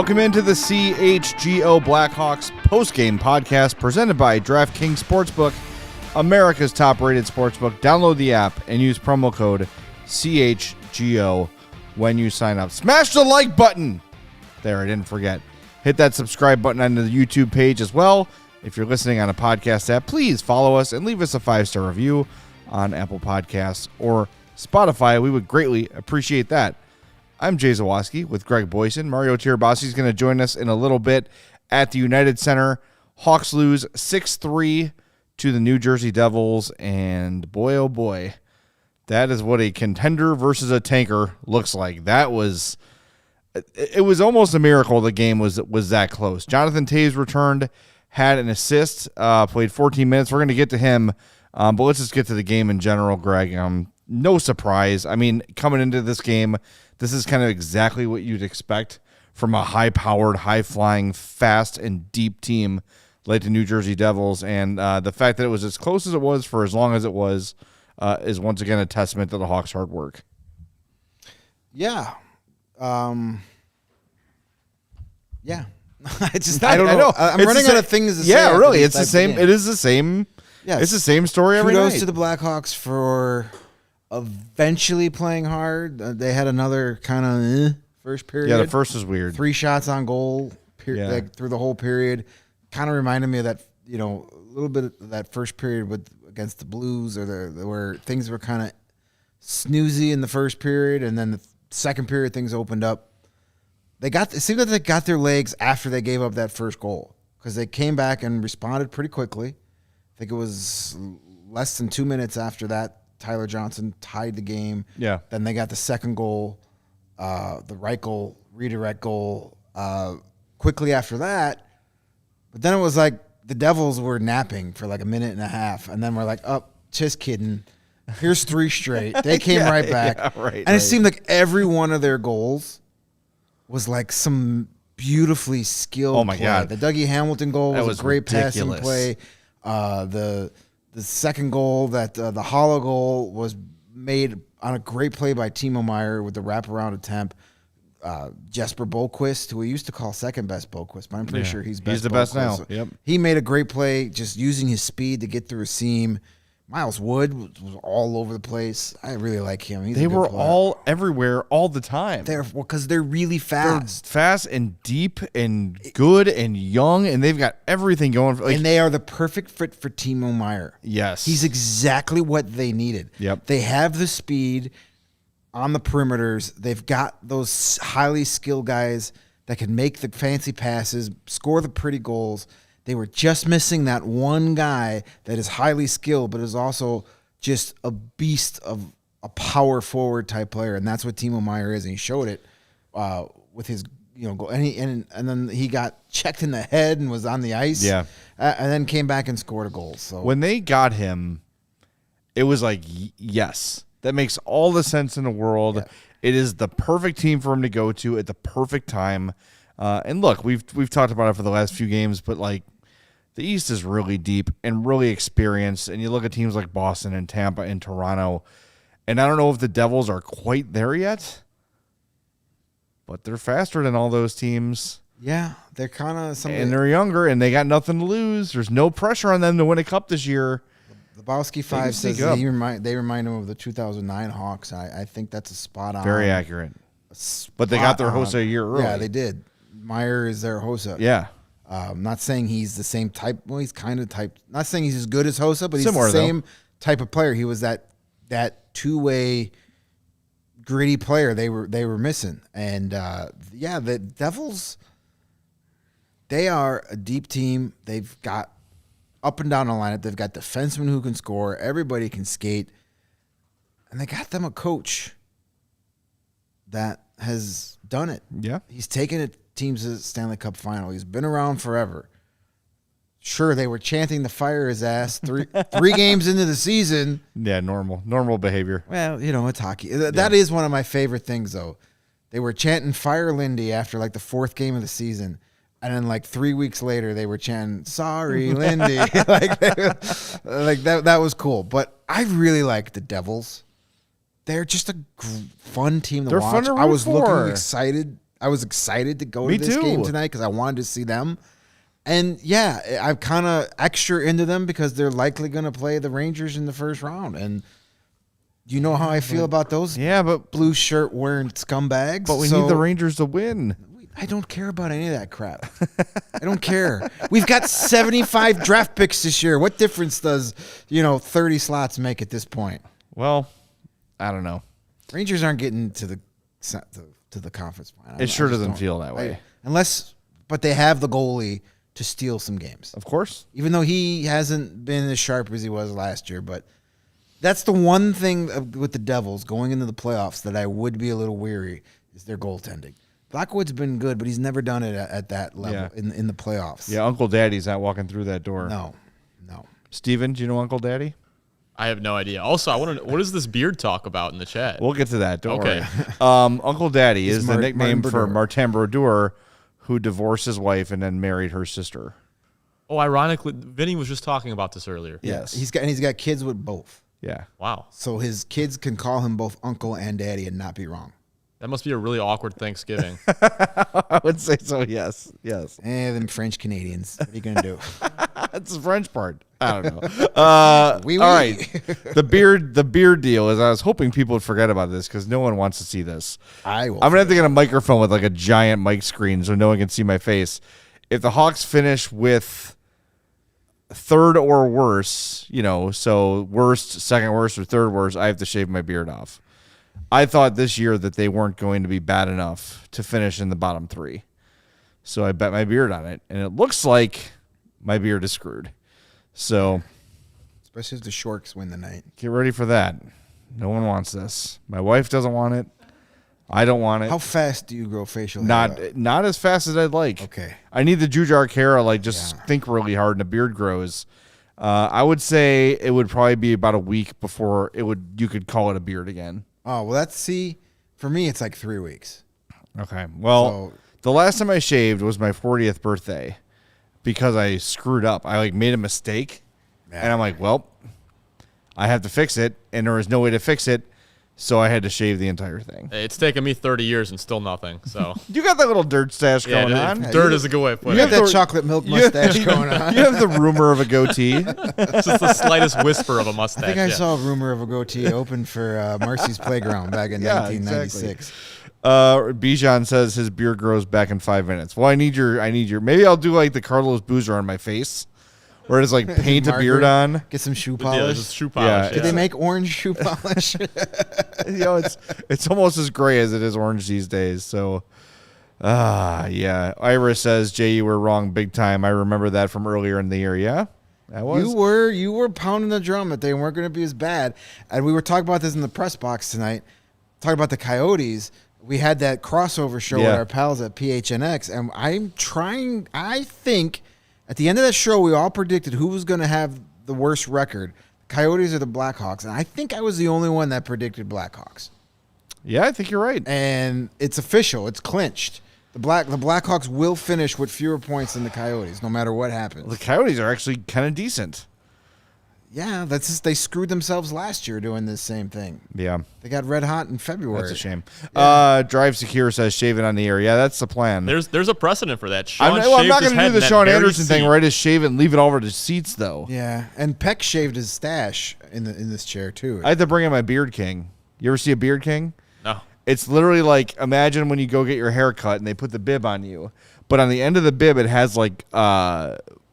Welcome into the CHGO Blackhawks postgame podcast presented by DraftKings Sportsbook, America's top-rated sportsbook. Download the app and use promo code CHGO when you sign up. Smash the like button. There, I didn't forget. Hit that subscribe button on the YouTube page as well. If you're listening on a podcast app, please follow us and leave us a 5-star review on Apple Podcasts or Spotify. We would greatly appreciate that. I'm Jay Zawaski with Greg Boysen. Mario Tirabassi is going to join us in a little bit at the United Center. Hawks lose 6-3 to the New Jersey Devils, and boy, oh boy, that is what a contender versus a tanker looks like. It was almost a miracle the game was that close. Jonathan Toews returned, had an assist, played 14 minutes. We're going to get to him, but let's just get to the game in general, Greg. No surprise. I mean, coming into this game, this is kind of exactly what you'd expect from a high-powered, high-flying, fast, and deep team like the New Jersey Devils. And the fact that it was as close as it was for as long as it was is once again a testament to the Hawks' hard work. Yeah. Yeah. I don't know. I'm running out of things to say. Yeah, really. It's the same. It is the same. Yeah, it's the same story every night. Kudos to the Blackhawks for eventually playing hard. They had another kind of first period. Yeah, the first was weird. 3 shots on goal through the whole period. Kind of reminded me of that, a little bit of that first period against the Blues, or where things were kind of snoozy in the first period, and then the second period things opened up. It seemed like they got their legs after they gave up that first goal, because they came back and responded pretty quickly. I think it was less than 2 minutes after that, Tyler Johnson tied the game. Yeah. Then they got the second goal, the Reichel redirect goal quickly after that. But then it was like the Devils were napping for like a minute and a half, and then we're like, oh, just kidding. Here's 3 straight. They came right back. Yeah, right, and it seemed like every one of their goals was like some beautifully skilled play. God. The Dougie Hamilton goal was a great ridiculous. passing play. The second goal, the hollow goal, was made on a great play by Timo Meier with the wraparound attempt. Jesper Bohlquist, who we used to call second best Bohlquist, but I'm pretty sure he's best. He's the best now. So yep. He made a great play just using his speed to get through a seam. Miles Wood was all over the place. I really like him. They were all everywhere all the time. Because they're really fast. They're fast and deep and good and young, and they've got everything going. And they are the perfect fit for Timo Meier. Yes. He's exactly what they needed. Yep. They have the speed on the perimeters. They've got those highly skilled guys that can make the fancy passes, score the pretty goals. They were just missing that one guy that is highly skilled, but is also just a beast of a power forward type player, and that's what Timo Meier is. And he showed it with his goal. And then he got checked in the head and was on the ice. Yeah, and then came back and scored a goal. So when they got him, it was like, yes, that makes all the sense in the world. Yeah. It is the perfect team for him to go to at the perfect time. And look, we've talked about it for the last few games, but like the East is really deep and really experienced. And you look at teams like Boston and Tampa and Toronto, and I don't know if the Devils are quite there yet, but they're faster than all those teams. Yeah, they're kind of and they're younger, and they got nothing to lose. There's no pressure on them to win a cup this year. The Bowski 5 says they remind him of the 2009 Hawks. I think that's a spot on. Very accurate. But they got their Hossa a year early. Yeah, they did. Meier is their Hossa. Yeah. I'm not saying he's the same type. Well, he's kind of type. Not saying he's as good as Hossa, but he's similar, the same type of player. He was that two-way gritty player they were missing. And the Devils, they are a deep team. They've got up and down the lineup. They've got defensemen who can score. Everybody can skate. And they got them a coach that has done it. Yeah. He's taken it teams to the Stanley Cup final. He's been around forever. Sure, they were chanting to fire his ass three games into the season. Yeah, normal behavior. Well, it's hockey. That is one of my favorite things, though. They were chanting fire Lindy after like the 4th game of the season. And then like 3 weeks later, they were chanting, sorry, Lindy. That was cool. But I really like the Devils. They're just a fun team to watch. Fun to root I was for. looking excited I was excited to go to this game tonight because I wanted to see them. And, yeah, I'm kind of extra into them because they're likely going to play the Rangers in the first round. And you know how I feel about those blue shirt wearing scumbags. But we need the Rangers to win. I don't care about any of that crap. I don't care. We've got 75 draft picks this year. What difference does, 30 slots make at this point? Well, I don't know. Rangers aren't getting to the conference final. It sure doesn't feel that way. But they have the goalie to steal some games. Of course. Even though he hasn't been as sharp as he was last year. But that's the one thing with the Devils going into the playoffs that I would be a little weary is their goaltending. Blackwood's been good, but he's never done it at that level in the playoffs. Yeah, Uncle Daddy's not walking through that door. No. Steven, do you know Uncle Daddy? I have no idea. Also, I want to know, what is this beard talk about in the chat? We'll get to that. Don't worry. Uncle Daddy is the nickname for Martin Brodeur, who divorced his wife and then married her sister. Oh, ironically, Vinny was just talking about this earlier. Yes. He's got kids with both. Yeah. Wow. So his kids can call him both uncle and daddy and not be wrong. That must be a really awkward Thanksgiving. I would say so, yes. Them French Canadians. What are you going to do? That's the French part. I don't know. All right. The beard deal is I was hoping people would forget about this because no one wants to see this. I'm going to have to get a microphone with like a giant mic screen so no one can see my face. If the Hawks finish with third or worse, so worst, second worst, or third worst, I have to shave my beard off. I thought this year that they weren't going to be bad enough to finish in the bottom three. So I bet my beard on it. And it looks like my beard is screwed. So, especially if the Shorks win the night. Get ready for that. No one wants this. My wife doesn't want it. I don't want it. How fast do you grow facial hair? Not as fast as I'd like. Okay. I need the Jujar Kara, think really hard and a beard grows. I would say it would probably be about a week before you could call it a beard again. Oh, well, for me, it's like 3 weeks. Okay. Well, the last time I shaved was my 40th birthday because I screwed up. I made a mistake, and I'm like, well, I have to fix it, and there was no way to fix it, so I had to shave the entire thing. It's taken me 30 years and still nothing. So you got that little dirt stash going on. Dirt is a good way of putting it. You have that chocolate milk mustache going on. You have the rumor of a goatee. It's just the slightest whisper of a mustache. I think I saw a rumor of a goatee open for Marcy's Playground back in 1996. Exactly. Bijan says his beard grows back in 5 minutes. Well, I need your. Maybe I'll do like the Carlos Boozer on my face. Where it's like paint a beard on. Get some shoe polish. Yeah, shoe polish. Yeah. Did they make orange shoe polish? It's almost as gray as it is orange these days. So, yeah. Iris says, Jay, you were wrong big time. I remember that from earlier in the year. Yeah, that was. You were pounding the drum that they weren't going to be as bad. And we were talking about this in the press box tonight. Talking about the Coyotes. We had that crossover show with our pals at PHNX. And I think at the end of that show, we all predicted who was going to have the worst record, the Coyotes or the Blackhawks. And I think I was the only one that predicted Blackhawks. Yeah, I think you're right. And it's official. It's clinched. The Blackhawks will finish with fewer points than the Coyotes, no matter what happens. Well, the Coyotes are actually kind of decent. Yeah, that's just, they screwed themselves last year doing this same thing. Yeah. They got red hot in February. That's a shame. Yeah. Drive Secure says shave it on the air. Yeah, that's the plan. There's a precedent for that. I'm not going to do the Sean Anderson thing where I just shave it and leave it all over the seats, though. Yeah, and Peck shaved his stash in this chair, too. I had to bring in my Beard King. You ever see a Beard King? No. It's literally like, imagine when you go get your hair cut and they put the bib on you. But on the end of the bib, it has like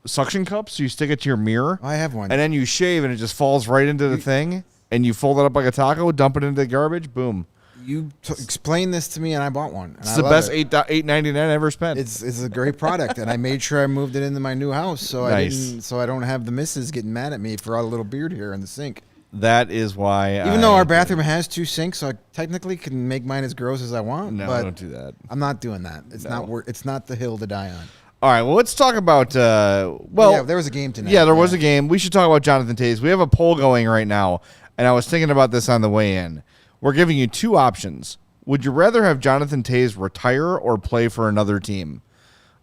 suction cups, so you stick it to your mirror. I have one. And then you shave, and it just falls right into the thing, and you fold it up like a taco, dump it into the garbage, boom. You explained this to me, and I bought one. It's the best $8.99 I ever spent. It's a great product, and I made sure I moved it into my new house, so I don't have the missus getting mad at me for all the little beard hair in the sink. That is why. Even though our bathroom has 2 sinks, so I technically can make mine as gross as I want. No, but don't do that. I'm not doing that. It's not the hill to die on. All right, well, let's talk about, there was a game tonight. Yeah, there was a game. We should talk about Jonathan Toews. We have a poll going right now, and I was thinking about this on the way in. We're giving you 2 options. Would you rather have Jonathan Toews retire or play for another team?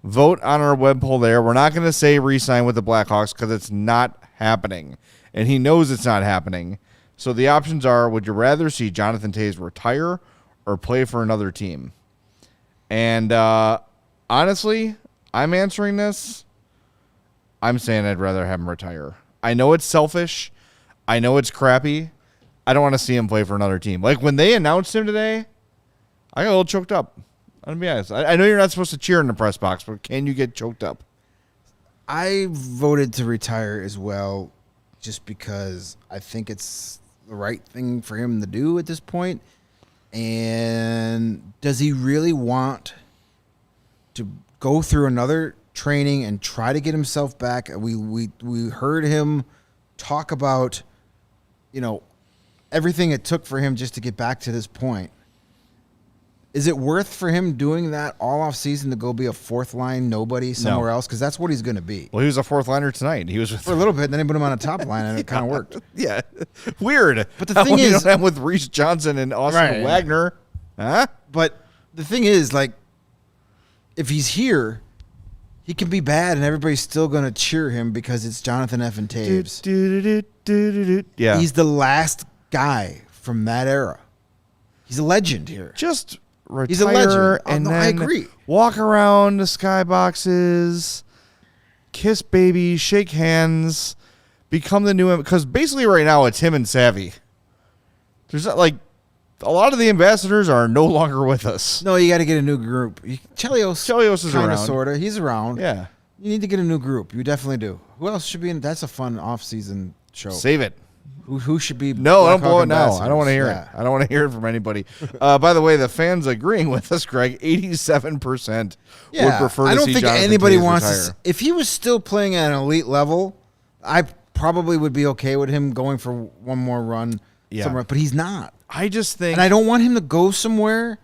Vote on our web poll there. We're not going to say re-sign with the Blackhawks because it's not happening, and he knows it's not happening. So the options are, would you rather see Jonathan Toews retire or play for another team? And honestly, I'm answering this. I'm saying I'd rather have him retire. I know it's selfish. I know it's crappy. I don't want to see him play for another team. Like when they announced him today, I got a little choked up. I'm going to be honest. I know you're not supposed to cheer in the press box, but can you get choked up? I voted to retire as well just because I think it's the right thing for him to do at this point. And does he really want to go through another training and try to get himself back? We heard him talk about, everything it took for him just to get back to this point. Is it worth for him doing that all off season to go be a fourth line nobody somewhere else? Because that's what he's going to be. Well, he was a fourth liner tonight. He was for a little bit, then they put him on a top line, and it kind of worked. Yeah, weird. But the thing is, I'm with Reese Johnson and Austin Wagner, huh? But the thing is, like, if he's here, he can be bad, and everybody's still going to cheer him because it's Jonathan Effin Toews. Yeah, he's the last guy from that era. He's a legend here. Just retire. He's a legend. And then I agree. Walk around the skyboxes, kiss babies, shake hands, become the new. Because basically, right now it's him and Savvy. There's not like a lot of the ambassadors are no longer with us. No, you got to get a new group. Chelios is around. Sorta. He's around. Yeah, you need to get a new group. You definitely do. Who else should be in? That's a fun off-season show. Save it. Who should be? No, don't blow it now. I don't want to hear it. I don't want to hear it from anybody. By the way, the fans agreeing with us, Greg. 87% would prefer to see Jonathan Toews retire. I don't think anybody wants to. If he was still playing at an elite level, I probably would be okay with him going for one more run somewhere. But he's not. I just think, and I don't want him to go somewhere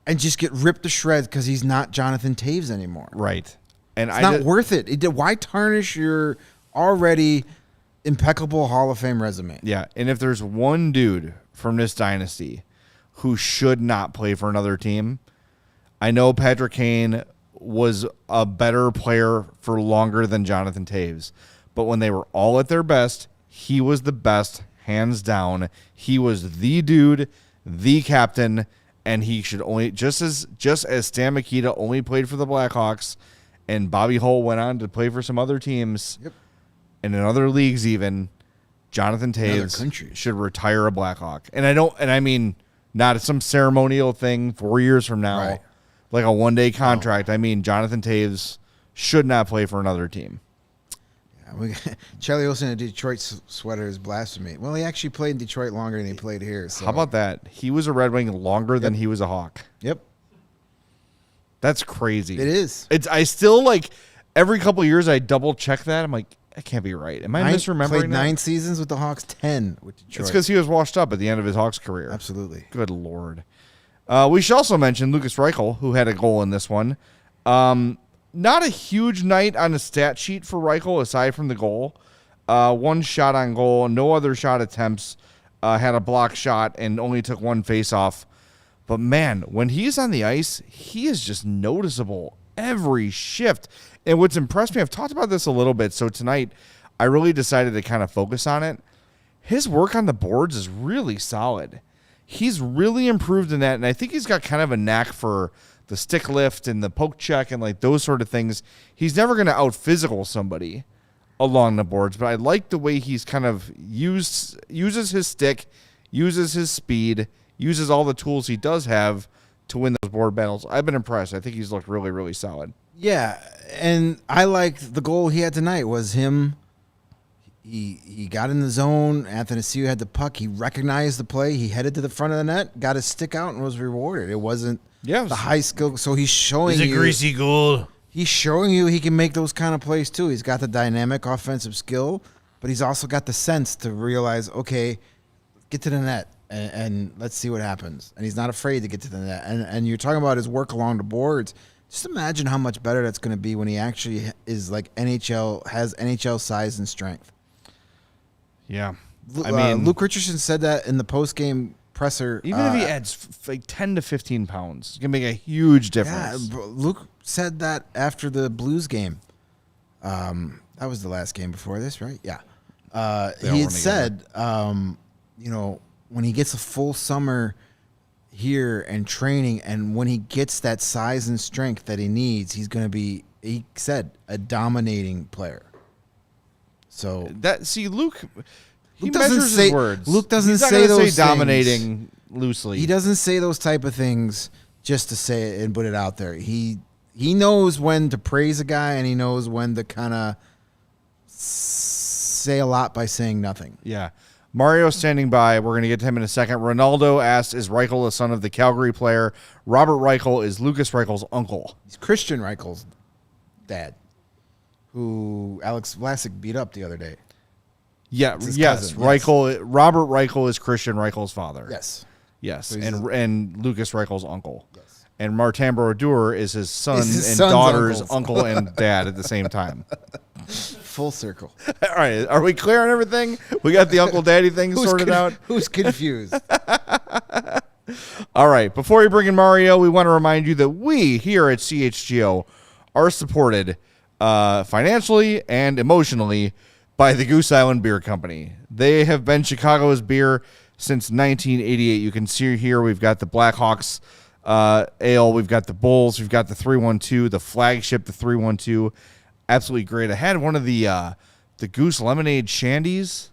and just get ripped to shreds because he's not Jonathan Toews anymore. Right, and it's not worth it. Why tarnish your already impeccable Hall of Fame resume? Yeah, and if there's one dude from this dynasty who should not play for another team, I know Patrick Kane was a better player for longer than Jonathan Toews, but when they were all at their best, he was the best, hands down. He was the dude, the captain, and he should only just as Stan Mikita only played for the Blackhawks, and Bobby Hull went on to play for some other teams. Yep. And in other leagues even, Jonathan Toews should retire a Blackhawk. And I mean not some ceremonial thing 4 years from now, like a one-day contract. No. I mean Jonathan Toews should not play for another team. Yeah, Chelios in a Detroit sweater is blasphemy. Well, he actually played in Detroit longer than he played here. So. How about that? He was a Red Wing longer than he was a Hawk. Yep. That's crazy. It is. I still, like, every couple of years I double-check that. I'm like, that can't be right. Am I misremembering played 9 seasons with the Hawks, 10 with Detroit. It's because he was washed up at the end of his Hawks career. Absolutely. Good Lord. We should also mention Lukas Reichel, who had a goal in this one. Not a huge night on the stat sheet for Reichel, aside from the goal. One shot on goal, no other shot attempts, had a block shot, and only took one face-off. But, man, when he's on the ice, he is just noticeable every shift. And what's impressed me, I've talked about this a little bit, so tonight I really decided to kind of focus on it. His work on the boards is really solid. He's really improved in that, and I think he's got kind of a knack for the stick lift and the poke check and like those sort of things. He's never going to out-physical somebody along the boards, but I like the way he's kind of uses his stick, uses his speed, uses all the tools he does have to win those board battles. I've been impressed. I think he's looked really, really solid. Yeah, and I liked the goal he had tonight was him. He got in the zone. Athanasiou had the puck. He recognized the play. He headed to the front of the net, got his stick out, and was rewarded. It wasn't the high skill. So he's showing you. It's a greasy goal. He's showing you he can make those kind of plays too. He's got the dynamic offensive skill, but he's also got the sense to realize, okay, get to the net and let's see what happens. And he's not afraid to get to the net. And you're talking about his work along the boards. Just imagine how much better that's going to be when he actually is like has NHL size and strength. Yeah. I mean, Luke Richardson said that in the postgame presser. Even if he adds like 10 to 15 pounds, it's going to make a huge difference. Yeah, Luke said that after the Blues game. That was the last game before this, right? Yeah. He had said, when he gets a full summer, here and training, and when he gets that size and strength that he needs, he's going to be, he said, a dominating player. So Luke he doesn't measures say his words. Luke doesn't He's not say gonna those say dominating things. loosely. He doesn't say those type of things just to say it and put it out there. He knows when to praise a guy, and he knows when to kind of say a lot by saying nothing. Yeah. Mario standing by. We're going to get to him in a second. Ronaldo asks, is Reichel the son of the Calgary player? Robert Reichel is Lukas Reichel's uncle. He's Christian Reichel's dad, who Alex Vlasic beat up the other day. Yeah, It's his yes. cousin, Reichel, Robert Reichel is Christian Reichel's father. Yes. Yes, So and Lukas Reichel's uncle. Yes. And Martin Brodeur is his son Is his and son's daughter's uncle. uncle and dad at the same time. Full circle. All right, are we clear on everything? We got the uncle daddy thing sorted out? Who's confused? All right, before we bring in Mario, we want to remind you that we here at CHGO are supported financially and emotionally by the Goose Island Beer Company. They have been Chicago's beer since 1988. You can see here we've got the Blackhawks ale, we've got the Bulls, we've got the 312, the flagship, the 312. Absolutely great. I had one of the Goose Lemonade Shandies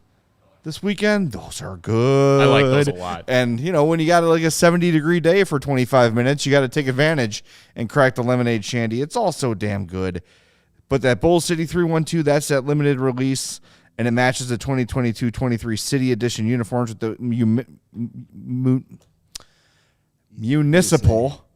this weekend. Those are good. I like those a lot. And, when you got like a 70-degree day for 25 minutes, you got to take advantage and crack the Lemonade Shandy. It's all so damn good. But that Bull City 312, that's that limited release, and it matches the 2022-23 City Edition uniforms with the municipal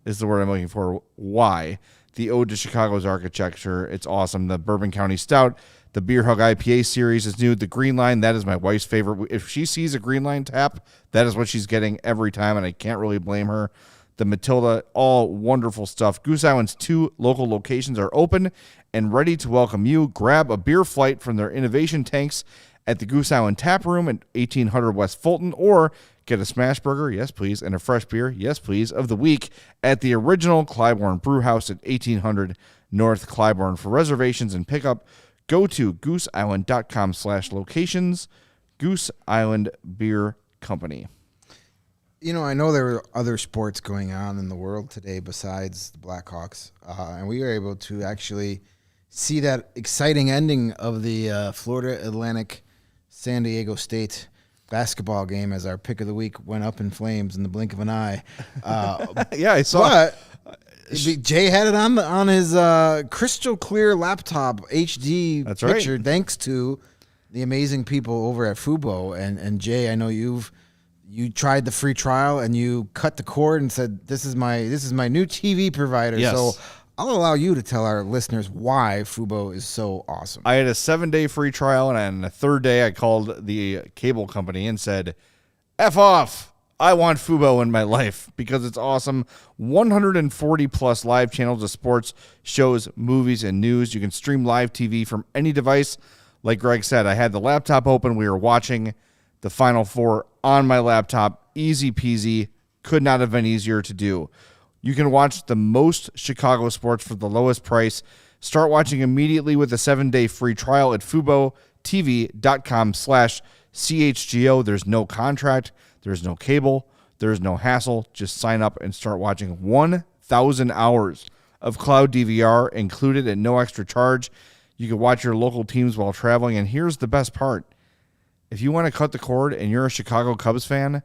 is the word I'm looking for. Why? The ode to Chicago's architecture. It's awesome. The Bourbon County Stout, the Beer Hug IPA series is new. The Green Line, that is my wife's favorite. If she sees a Green Line tap, that is what she's getting every time, and I can't really blame her. The Matilda, all wonderful stuff. Goose Island's 2 local locations are open and ready to welcome you. Grab a beer flight from their innovation tanks at the Goose Island Tap Room at 1800 West Fulton, or get a smash burger, yes please, and a fresh beer, yes please, of the week at the original Clybourne Brew House at 1800 North Clybourne. For reservations and pickup, go to gooseisland.com/locations. Goose Island Beer Company. I know there were other sports going on in the world today besides the Blackhawks, and we were able to actually see that exciting ending of the Florida Atlantic San Diego State basketball game as our pick of the week went up in flames in the blink of an eye. Yeah, I saw. But Jay had it on his crystal clear laptop HD That's picture, right. thanks to the amazing people over at Fubo. And Jay, I know you tried the free trial and you cut the cord and said, this is my new TV provider. Yes. So I'll allow you to tell our listeners why Fubo is so awesome. I had a 7-day free trial, and on the 3rd day, I called the cable company and said, F off. I want Fubo in my life because it's awesome. 140 plus live channels of sports, shows, movies, and news. You can stream live TV from any device. Like Greg said, I had the laptop open. We were watching the Final Four on my laptop. Easy peasy. Could not have been easier to do. You can watch the most Chicago sports for the lowest price. Start watching immediately with a 7-day free trial at FuboTV.com/CHGO. There's no contract. There's no cable. There's no hassle. Just sign up and start watching 1,000 hours of cloud DVR included at no extra charge. You can watch your local teams while traveling. And here's the best part. If you want to cut the cord and you're a Chicago Cubs fan,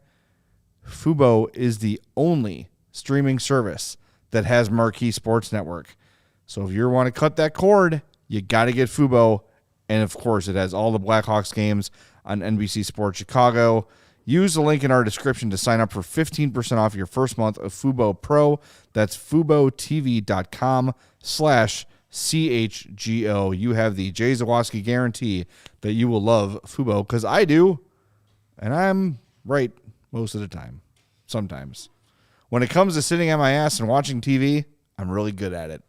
Fubo is the only streaming service that has Marquee Sports Network. So if you want to cut that cord, you got to get Fubo. And of course, it has all the Blackhawks games on NBC Sports Chicago. Use the link in our description to sign up for 15% off your first month of Fubo Pro. That's FuboTV.com/CHGO. You have the Jay Zawaski guarantee that you will love Fubo, because I do. And I'm right most of the time. Sometimes. When it comes to sitting on my ass and watching TV, I'm really good at it.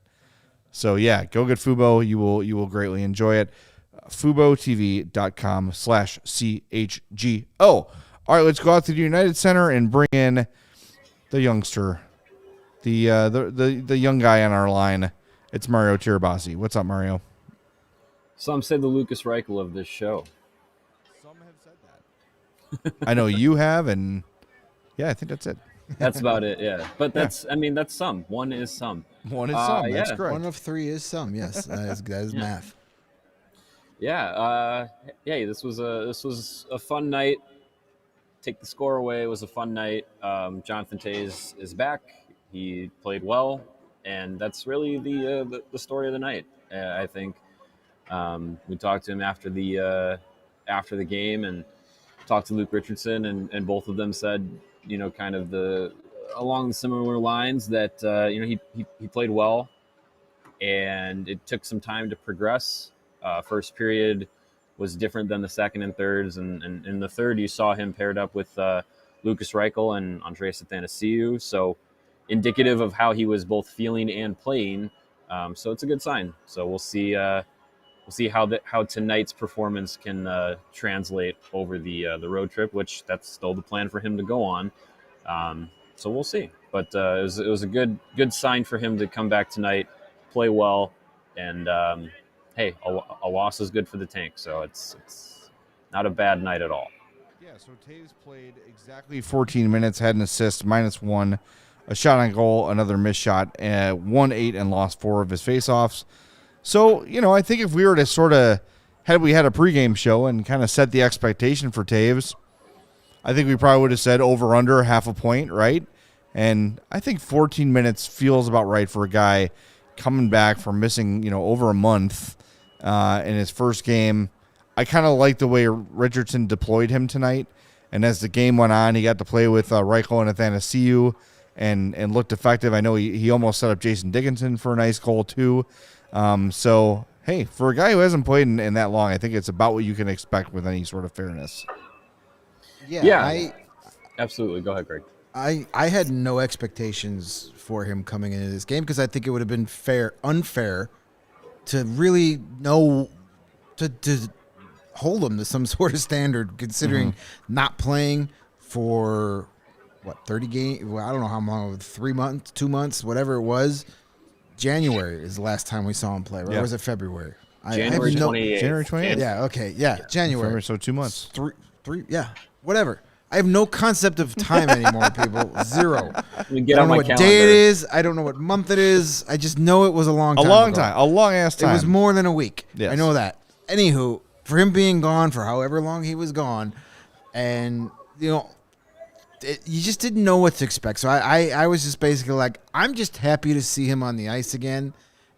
So yeah, go get Fubo. You will greatly enjoy it. FuboTV.com/CHGO. All right, let's go out to the United Center and bring in the youngster, the young guy on our line. It's Mario Tirabassi. What's up, Mario? Some say the Lukas Reichel of this show. Some have said that. I know you have, and Yeah, I think that's it. That's about it. Yeah, but that's that's some. One is some. One is some. That's yeah. correct. 1 of 3 is some. Yes, that is math. Yeah. This was a fun night. Take the score away. It was a fun night. Jonathan Toews is back. He played well, and that's really the story of the night. I think we talked to him after the game and talked to Luke Richardson, and both of them said, kind of along the similar lines that he played well, and it took some time to progress. First period was different than the second and thirds, and in the third you saw him paired up with Lukas Reichel and Andreas Athanasiou, so indicative of how he was both feeling and playing. So it's a good sign. So we'll see how tonight's performance can translate over the road trip, which that's still the plan for him to go on. So we'll see. But it was a good sign for him to come back tonight, play well, and hey, a loss is good for the tank. So it's not a bad night at all. Yeah, so Toews played exactly 14 minutes, had an assist, -1, a shot on goal, another missed shot, 1-8, and lost 4 of his faceoffs. So, I think if we were to sort of had a pregame show and kind of set the expectation for Toews, I think we probably would have said over under half a point, right? And I think 14 minutes feels about right for a guy coming back from missing, over a month in his first game. I kind of like the way Richardson deployed him tonight. And as the game went on, he got to play with Reichel and Athanasiou and looked effective. I know he almost set up Jason Dickinson for a nice goal too. So, hey, for a guy who hasn't played in that long, I think it's about what you can expect with any sort of fairness. Yeah, absolutely. Go ahead, Greg. I had no expectations for him coming into this game because I think it would have been unfair to really know to hold him to some sort of standard, considering not playing for 30 games. Well, I don't know how long, 3 months, 2 months, whatever it was. January is the last time we saw him play, right? Or was it February? January 28th. January 28th. Yeah. Okay. Yeah. January. So 2 months. Three. Yeah. Whatever. I have no concept of time anymore, people. Zero. I don't know what day it is. I don't know what month it is. I just know it was a long time. A long ass time. It was more than a week. Yes. I know that. Anywho, for him being gone for however long he was gone, and you just didn't know what to expect. So I was just basically like, I'm just happy to see him on the ice again.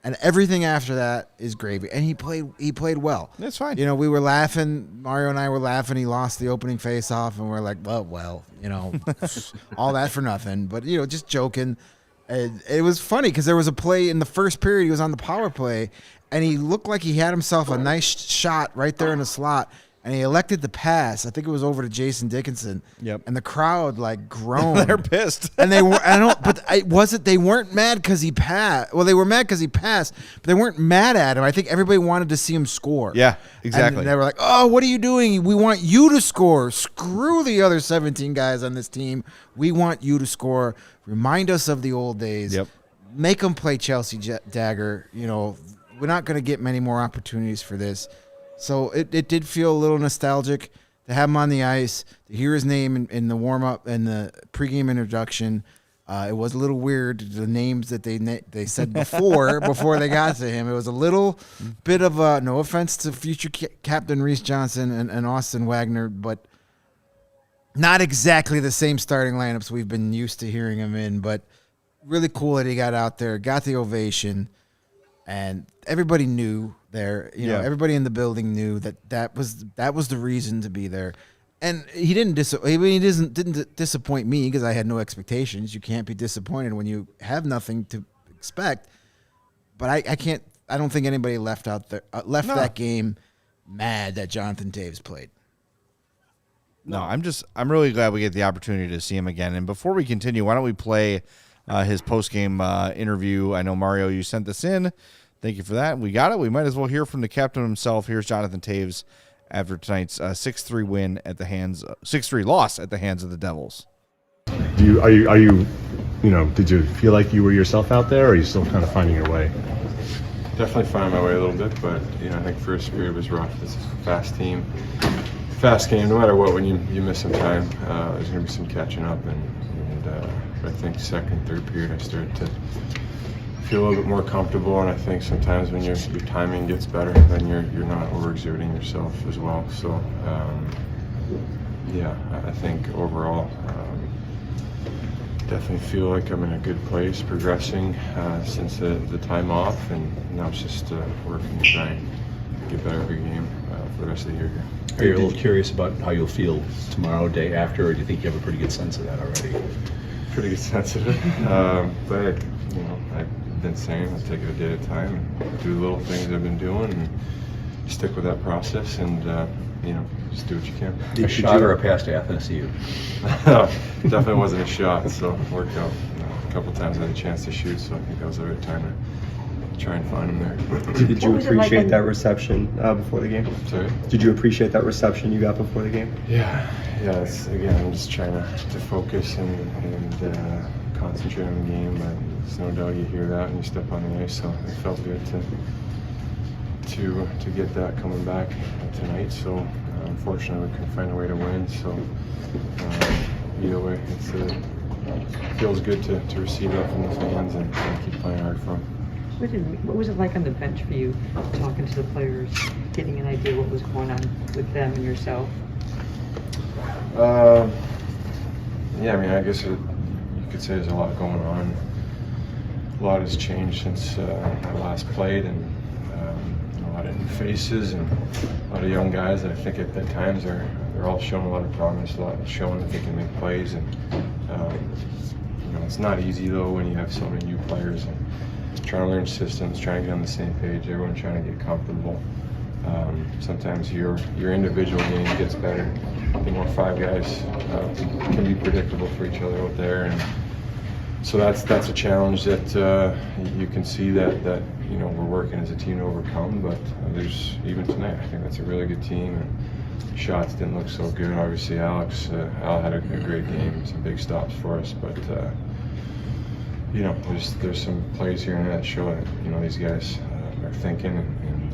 And everything after that is gravy. And he played well. That's fine. We were laughing. Mario and I were laughing. He lost the opening faceoff, and we're like, well, all that for nothing. But, just joking. And it was funny because there was a play in the first period. He was on the power play, and he looked like he had himself a nice shot right there in the slot. And he elected to pass. I think it was over to Jason Dickinson. Yep. And the crowd groaned. They're pissed. And they were. They weren't mad because he passed. Well, they were mad because he passed, but they weren't mad at him. I think everybody wanted to see him score. Yeah, exactly. And they were like, "Oh, what are you doing? We want you to score. Screw the other 17 guys on this team. We want you to score. Remind us of the old days. Yep. Make them play Chelsea Dagger. We're not going to get many more opportunities for this." So it did feel a little nostalgic to have him on the ice, to hear his name in the warm-up and the pregame introduction. It was a little weird, the names that they said before they got to him. It was a little bit of no offense to future Captain Reese Johnson and Austin Wagner, but not exactly the same starting lineups we've been used to hearing him in. But really cool that he got out there, got the ovation, and everybody knew there. Everybody in the building knew that was the reason to be there. And he didn't didn't disappoint me because I had no expectations. You can't be disappointed when you have nothing to expect. But I don't think anybody left that game mad that Jonathan Toews played. No, I'm really glad we get the opportunity to see him again. And before we continue, why don't we play his post-game interview? I know, Mario, you sent this in. Thank you for that. We got it. We might as well hear from the captain himself. Here's Jonathan Toews after tonight's 6-3 loss at the hands of the Devils. Did you feel like you were yourself out there, or are you still kind of finding your way? Definitely finding my way a little bit, but I think first period was rough. It's a fast team. fast game. No matter what, when you miss some time, there's going to be some catching up. And I think second, third period, I started to feel a little bit more comfortable. And I think sometimes when your timing gets better, then you're not overexerting yourself as well. So yeah, I think overall, definitely feel like I'm in a good place, progressing since the time off, and now it's just working to try and get better every game for the rest of the year here. Are you a little curious about how you'll feel tomorrow, day after, or do you think you have a pretty good sense of that already? Pretty good sense of it, but I've been saying I'll take it a day at a time and do the little things I've been doing and stick with that process and just do what you can. A shot or a pass to Athanasiou? Definitely wasn't a shot, so it worked out. A couple times I had a chance to shoot, so I think that was the right time to try and find him there. Did you appreciate that reception before the game? Sorry? Did you appreciate that reception you got before the game? Yeah. Again, I'm just trying to focus and concentrate on the game. But there's no doubt you hear that when you step on the ice, so it felt good to get that coming back tonight. So unfortunately, we couldn't find a way to win. So either way, it feels good to receive that from the fans and keep playing hard for them. What was it like on the bench for you, talking to the players, getting an idea what was going on with them and yourself? I guess you could say there's a lot going on. A lot has changed since I last played, and a lot of new faces and a lot of young guys that I think at times they're all showing a lot of promise, a lot showing that they can make plays. And it's not easy though when you have so many new players and trying to learn systems, trying to get on the same page, everyone trying to get comfortable. Sometimes your individual game gets better. More five guys can be predictable for each other out there, and so that's a challenge that you can see that we're working as a team to overcome. But there's even tonight, I think that's a really good team. And shots didn't look so good. Obviously, Al had a great game, some big stops for us, but. There's some plays here and there that show that these guys are thinking and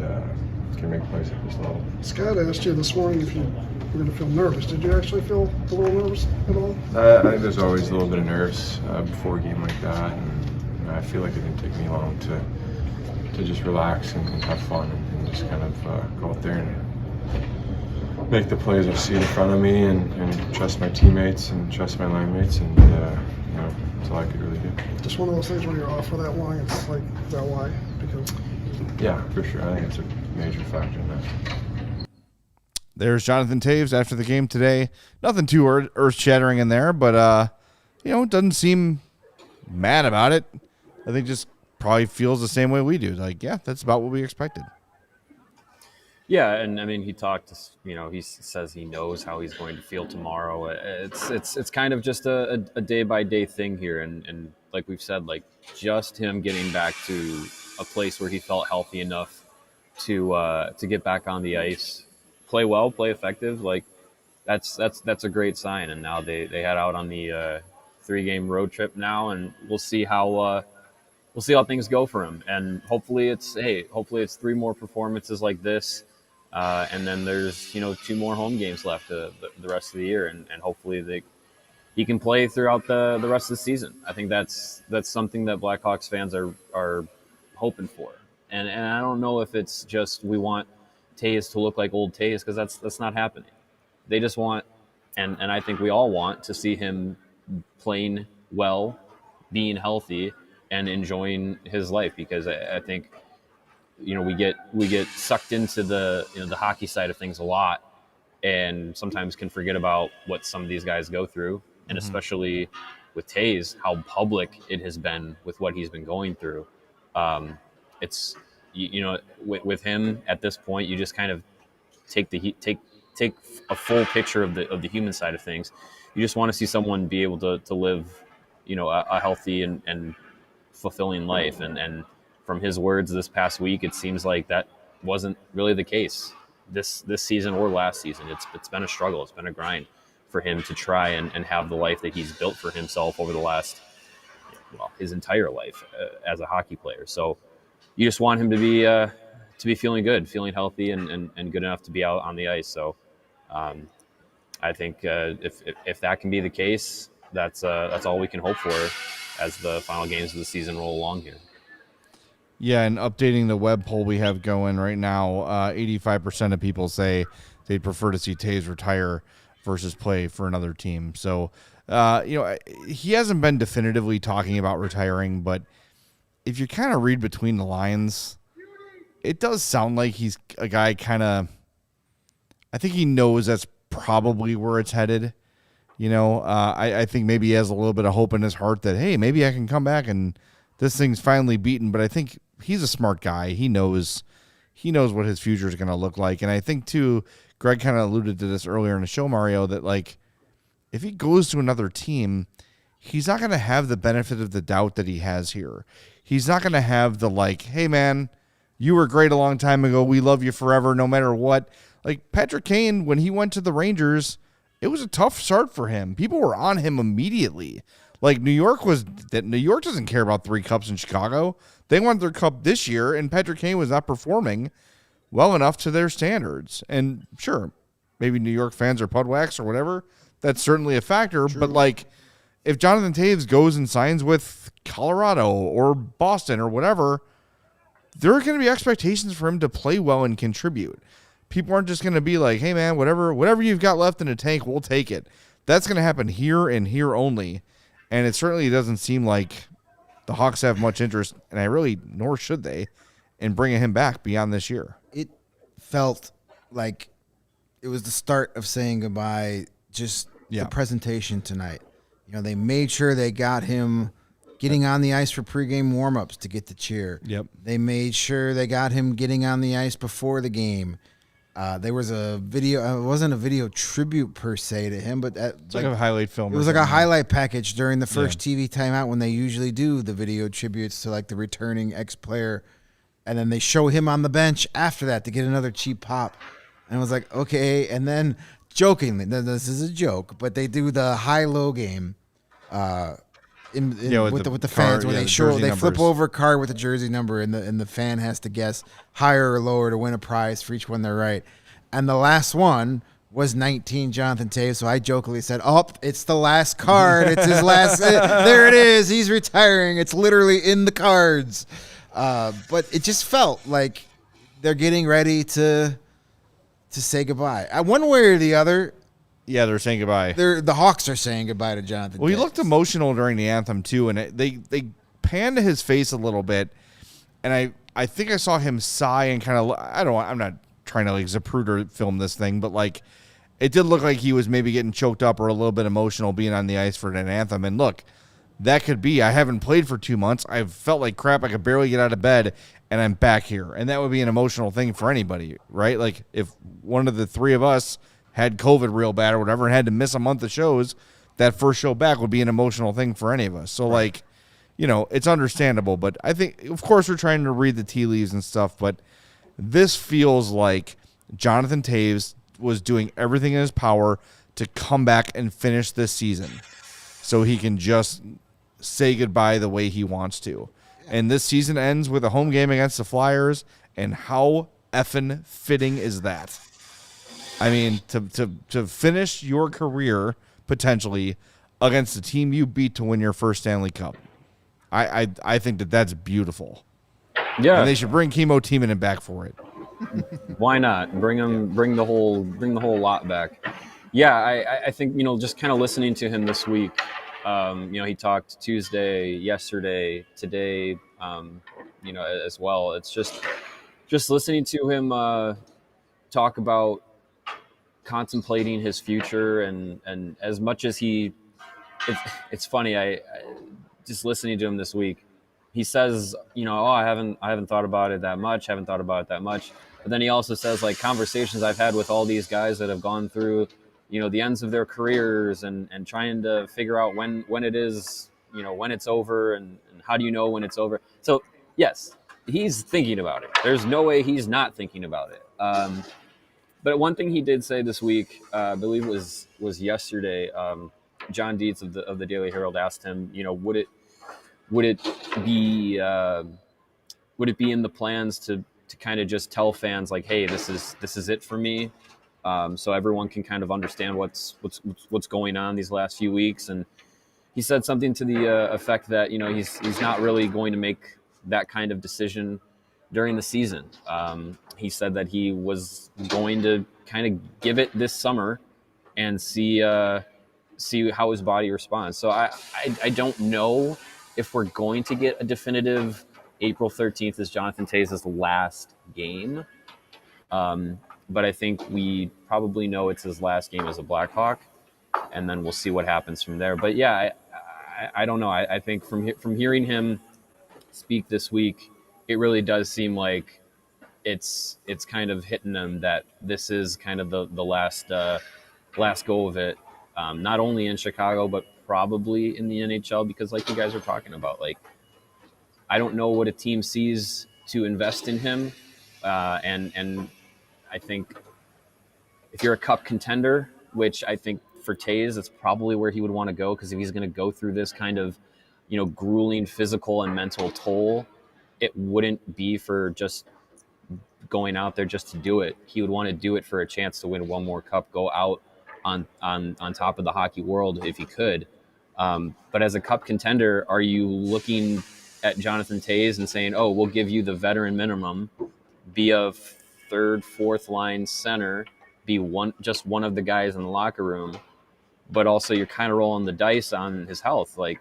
can make plays at this level. Scott asked you this morning if you were going to feel nervous. Did you actually feel a little nervous at all? I think there's always a little bit of nerves before a game like that, and I feel like it didn't take me long to just relax and have fun and just kind of go out there and make the plays I see in front of me and trust my teammates and trust my line mates, and that's all I could really do. Just one of those things when you're off for that long, it's like, is that why? Because yeah, for sure. I think it's a major factor in that. There's Jonathan Toews after the game today. Nothing too earth-shattering in there, but doesn't seem mad about it. I think just probably feels the same way we do. Like, yeah, that's about what we expected. Yeah, and I mean, he talked. He says he knows how he's going to feel tomorrow. It's kind of just a day by day thing here, and like we've said, like just him getting back to a place where he felt healthy enough to get back on the ice, play well, play effective. Like that's a great sign. And now they head out on the 3-game road trip now, and we'll see how things go for him. And hopefully it's 3 more performances like this. And then there's 2 more home games left the rest of the year, and hopefully he can play throughout the rest of the season. I think that's something that Blackhawks fans are hoping for, and I don't know if it's just we want Toews to look like old Toews, because that's not happening. They just want, and I think we all want to see him playing well, being healthy, and enjoying his life, because I think. We get sucked into the the hockey side of things a lot, and sometimes can forget about what some of these guys go through, and especially with Toews, how public it has been with what he's been going through. It's with him at this point, you just kind of take a full picture of the human side of things. You just want to see someone be able to live a healthy and fulfilling life, and from his words this past week, it seems like that wasn't really the case this season or last season. It's been a struggle. It's been a grind for him to try and have the life that he's built for himself over the last, his entire life as a hockey player. So you just want him to be feeling good, feeling healthy, and good enough to be out on the ice. So I think if that can be the case, that's all we can hope for as the final games of the season roll along here. Yeah, and updating the web poll we have going right now, 85% of people say they'd prefer to see Toews retire versus play for another team. So, he hasn't been definitively talking about retiring, but if you kind of read between the lines, it does sound like he's a guy I think he knows that's probably where it's headed. I think maybe he has a little bit of hope in his heart that, hey, maybe I can come back and this thing's finally beaten. But I think he's a smart guy. He knows what his future is going to look like. And I think, too, Greg kind of alluded to this earlier in the show, Mario, that, like, if he goes to another team, he's not going to have the benefit of the doubt that he has here. He's not going to have the, like, hey, man, you were great a long time ago. We love you forever no matter what. Like, Patrick Kane, when he went to the Rangers, it was a tough start for him. People were on him immediately. Like, New York doesn't care about 3 cups in Chicago. They won their cup this year, and Patrick Kane was not performing well enough to their standards. And sure, maybe New York fans are Pudwax or whatever. That's certainly a factor. True. But, like, if Jonathan Toews goes and signs with Colorado or Boston or whatever, there are going to be expectations for him to play well and contribute. People aren't just going to be like, hey, man, whatever you've got left in the tank, we'll take it. That's going to happen here and here only. And it certainly doesn't seem like the Hawks have much interest, and nor should they, in bringing him back beyond this year. It felt like it was the start of saying goodbye, just the presentation tonight. They made sure they got him getting on the ice for pregame warmups to get the cheer. Yep. They made sure they got him getting on the ice before the game. There was a video. It wasn't a video tribute per se to him, but it's like a highlight film. It was like a highlight package during the first TV timeout when they usually do the video tributes to like the returning ex-player, and then they show him on the bench after that to get another cheap pop. And it was like, okay. And then jokingly, this is a joke, but they do the high-low game with the fans where they flip over a card with a jersey number and the fan has to guess higher or lower to win a prize for each one they're right. And the last one was 19 Jonathan Toews. So I jokingly said, it's the last card. It's his last. There it is. He's retiring. It's literally in the cards. But it just felt like they're getting ready to say goodbye. One way or the other. Yeah, they're saying goodbye. The Hawks are saying goodbye to Jonathan Toews. Well, he looked emotional during the anthem, too, and they panned to his face a little bit, and I think I saw him sigh and kind of, I'm not trying to, like, Zapruder film this thing, but, like, it did look like he was maybe getting choked up or a little bit emotional being on the ice for an anthem, and look, that could be, I haven't played for 2 months, I've felt like crap, I could barely get out of bed, and I'm back here, and that would be an emotional thing for anybody, right? Like, if one of the 3 of us had COVID real bad or whatever and had to miss a month of shows, that first show back would be an emotional thing for any of us. So, like, it's understandable. But I think, of course, we're trying to read the tea leaves and stuff, but this feels like Jonathan Toews was doing everything in his power to come back and finish this season so he can just say goodbye the way he wants to. And this season ends with a home game against the Flyers, and how effing fitting is that? I mean, to finish your career potentially against the team you beat to win your first Stanley Cup, I think that's beautiful. Yeah, and they should bring Chemo Timonen back for it. Why not bring the whole lot back? Yeah, I think just kind of listening to him this week. He talked Tuesday, yesterday, today, as well. It's just listening to him talk about contemplating his future and as much as it's funny. I just listening to him this week, he says, I haven't thought about it that much. But then he also says, like, conversations I've had with all these guys that have gone through, the ends of their careers and trying to figure out when it is, when it's over and how do you know when it's over? So yes, he's thinking about it. There's no way he's not thinking about it. But one thing he did say this week, I believe it was yesterday, John Dietz of the Daily Herald asked him, would it be in the plans to kind of just tell fans like, hey, this is it for me, so everyone can kind of understand what's going on these last few weeks. And he said something to the effect that he's not really going to make that kind of decision during the season. He said that he was going to kind of give it this summer and see how his body responds. So I don't know if we're going to get a definitive April 13th is Jonathan Toews' last game. But I think we probably know it's his last game as a Blackhawk, and then we'll see what happens from there. But yeah, I don't know. I think from hearing him speak this week, it really does seem like it's kind of hitting them that this is kind of the last go of it, not only in Chicago but probably in the NHL, because like you guys are talking about, like, I don't know what a team sees to invest in him, and I think if you're a cup contender, which I think for Toews, it's probably where he would want to go, because if he's going to go through this kind of, grueling physical and mental toll, it wouldn't be for just going out there just to do it. He would want to do it for a chance to win one more cup, go out on top of the hockey world if he could. But as a cup contender, are you looking at Jonathan Toews and saying, oh, we'll give you the veteran minimum, be a third, fourth line center, be just one of the guys in the locker room, but also you're kind of rolling the dice on his health. Like,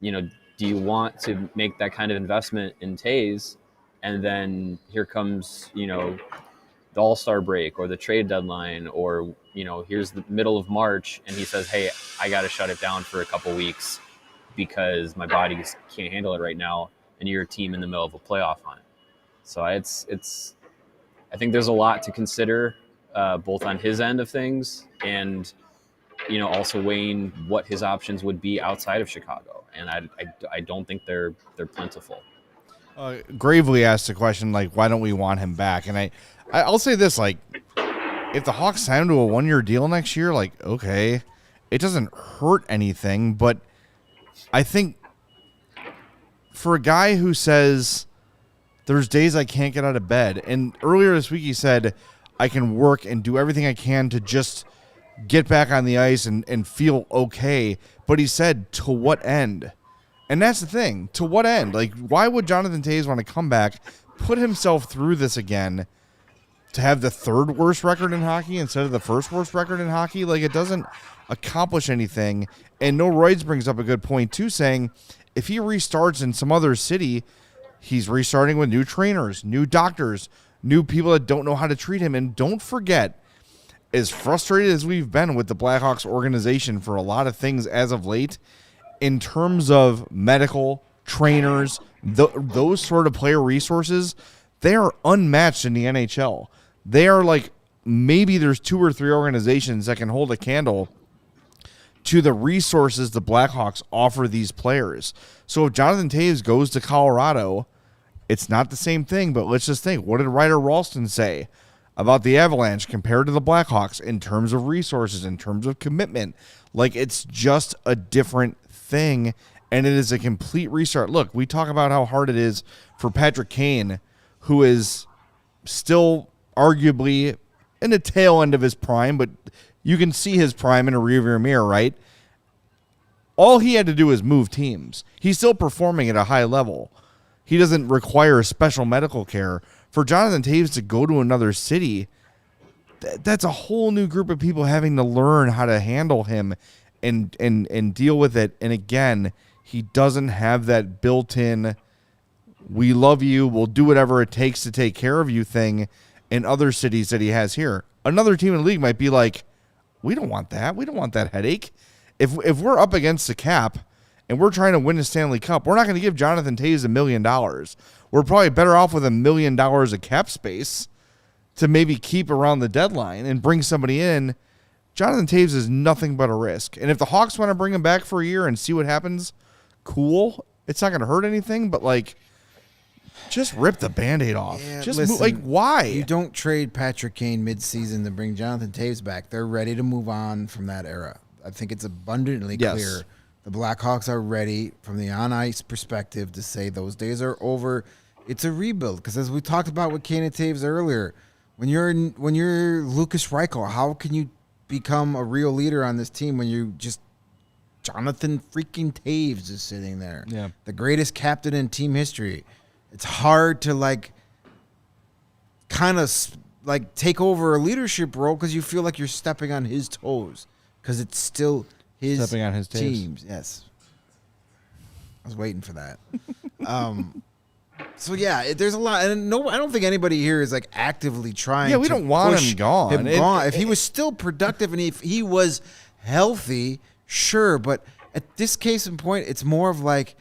do you want to make that kind of investment in Toews, and then here comes, the All-Star break or the trade deadline, or, here's the middle of March and he says, hey, I got to shut it down for a couple weeks because my body can't handle it right now, and you're a team in the middle of a playoff hunt. So I think there's a lot to consider, both on his end of things and, also weighing what his options would be outside of Chicago. And I don't think they're plentiful. Gravely asked the question, like, why don't we want him back? And I'll say this, like, if the Hawks sign him to a 1-year deal next year, like, okay, it doesn't hurt anything. But I think for a guy who says there's days I can't get out of bed, and earlier this week he said I can work and do everything I can to just get back on the ice and feel okay, but he said, to what end? And that's the thing. To what end? Like, why would Jonathan Toews want to come back, put himself through this again, to have the third worst record in hockey instead of the first worst record in hockey? Like, it doesn't accomplish anything. And No Roids brings up a good point, too, saying if he restarts in some other city, he's restarting with new trainers, new doctors, new people that don't know how to treat him. And don't forget, as frustrated as we've been with the Blackhawks organization for a lot of things as of late, in terms of medical, trainers, those sort of player resources, they are unmatched in the NHL. They are like, maybe there's 2 or 3 organizations that can hold a candle to the resources the Blackhawks offer these players. So if Jonathan Toews goes to Colorado, it's not the same thing, but let's just think, what did Ryder Ralston say about the Avalanche compared to the Blackhawks in terms of resources, in terms of commitment? Like, it's just a different thing, and it is a complete restart. Look, we talk about how hard it is for Patrick Kane, who is still arguably in the tail end of his prime, but you can see his prime in a rearview mirror, right? All he had to do is move teams. He's still performing at a high level. He doesn't require special medical care. For Jonathan Toews to go to another city, that's a whole new group of people having to learn how to handle him and deal with it. And again, he doesn't have that built-in, we love you, we'll do whatever it takes to take care of you thing in other cities that he has here. Another team in the league might be like, we don't want that. We don't want that headache. If we're up against the cap and we're trying to win the Stanley Cup, we're not going to give Jonathan Toews $1 million. We're probably better off with $1 million of cap space to maybe keep around the deadline and bring somebody in. Jonathan Toews is nothing but a risk. And if the Hawks want to bring him back for a year and see what happens, cool. It's not going to hurt anything, but like, just rip the Band-Aid off. Yeah, just listen, move, like, why? You don't trade Patrick Kane mid-season to bring Jonathan Toews back. They're ready to move on from that era. I think it's abundantly clear. The Blackhawks are ready from the on-ice perspective to say those days are over. It's a rebuild because, as we talked about with Kane and Toews earlier, When you're Lukas Reichel, how can you become a real leader on this team when you just Jonathan freaking Toews is sitting there? Yeah. The greatest captain in team history. It's hard to like kind of like take over a leadership role because you feel like you're stepping on his toes because it's still his Stepping on his teams. Yes. I was waiting for that. So yeah, there's a lot, and I don't think anybody here is like actively trying. Yeah, we to don't want push him gone. If he was still productive and if he was healthy, sure. But at this case in point, it's more of like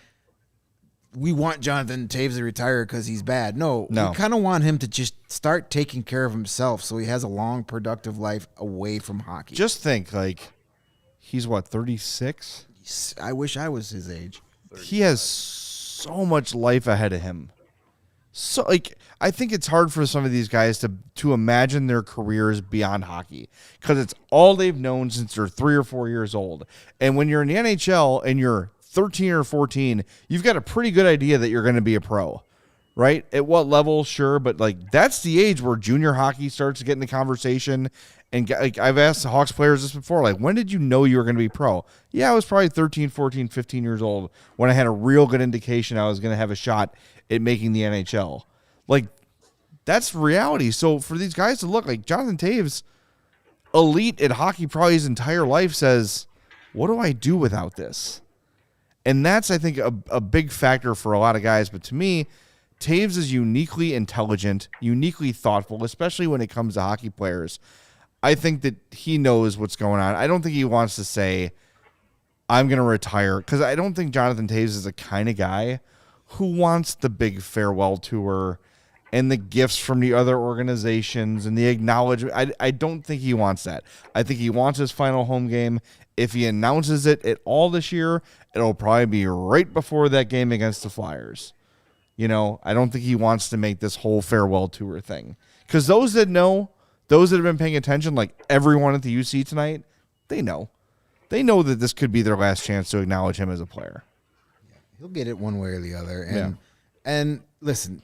we want Jonathan Toews to retire because he's bad. No, we kind of want him to just start taking care of himself so he has a long, productive life away from hockey. Just think, like, he's what, 36? I wish I was his age. He has so much life ahead of him. So, like, I think it's hard for some of these guys to imagine their careers beyond hockey because it's all they've known since they're 3 or 4 years old. And when you're in the NHL and you're 13 or 14, you've got a pretty good idea that you're going to be a pro, right? At what level, sure, but like that's the age where junior hockey starts to get in the conversation. And like I've asked the Hawks players this before, like, when did you know you were going to be pro? Yeah, I was probably 13, 14, 15 years old when I had a real good indication I was going to have a shot at making the NHL. Like, that's reality. So for these guys to look like Jonathan Toews, elite at hockey probably his entire life, says, what do I do without this? And that's, I think, a big factor for a lot of guys. But to me, Toews is uniquely intelligent, uniquely thoughtful, especially when it comes to hockey players. I think that he knows what's going on. I don't think he wants to say, I'm going to retire, because I don't think Jonathan Toews is the kind of guy who wants the big farewell tour and the gifts from the other organizations and the acknowledgement. I don't think he wants that. I think he wants his final home game. If he announces it at all this year, it'll probably be right before that game against the Flyers. You know, I don't think he wants to make this whole farewell tour thing. Because those that know, those that have been paying attention, like everyone at the UC tonight, they know. They know that this could be their last chance to acknowledge him as a player. He'll get it one way or the other. And listen,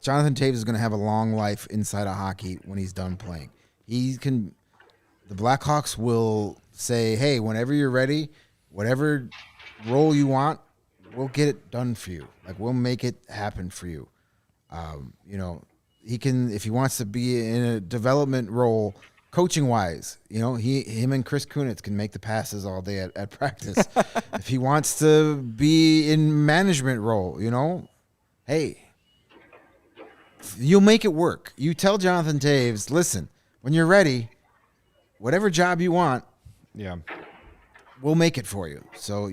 Jonathan Toews is going to have a long life inside of hockey when he's done playing. The Blackhawks will say, hey, whenever you're ready, whatever role you want, we'll get it done for you. Like, we'll make it happen for you. You know, he can, if he wants to be in a development role, coaching wise, you know, him and Chris Kunitz can make the passes all day at practice. If he wants to be in management role, you know, hey, you'll make it work. You tell Jonathan Toews, listen, when you're ready, whatever job you want, we'll make it for you. So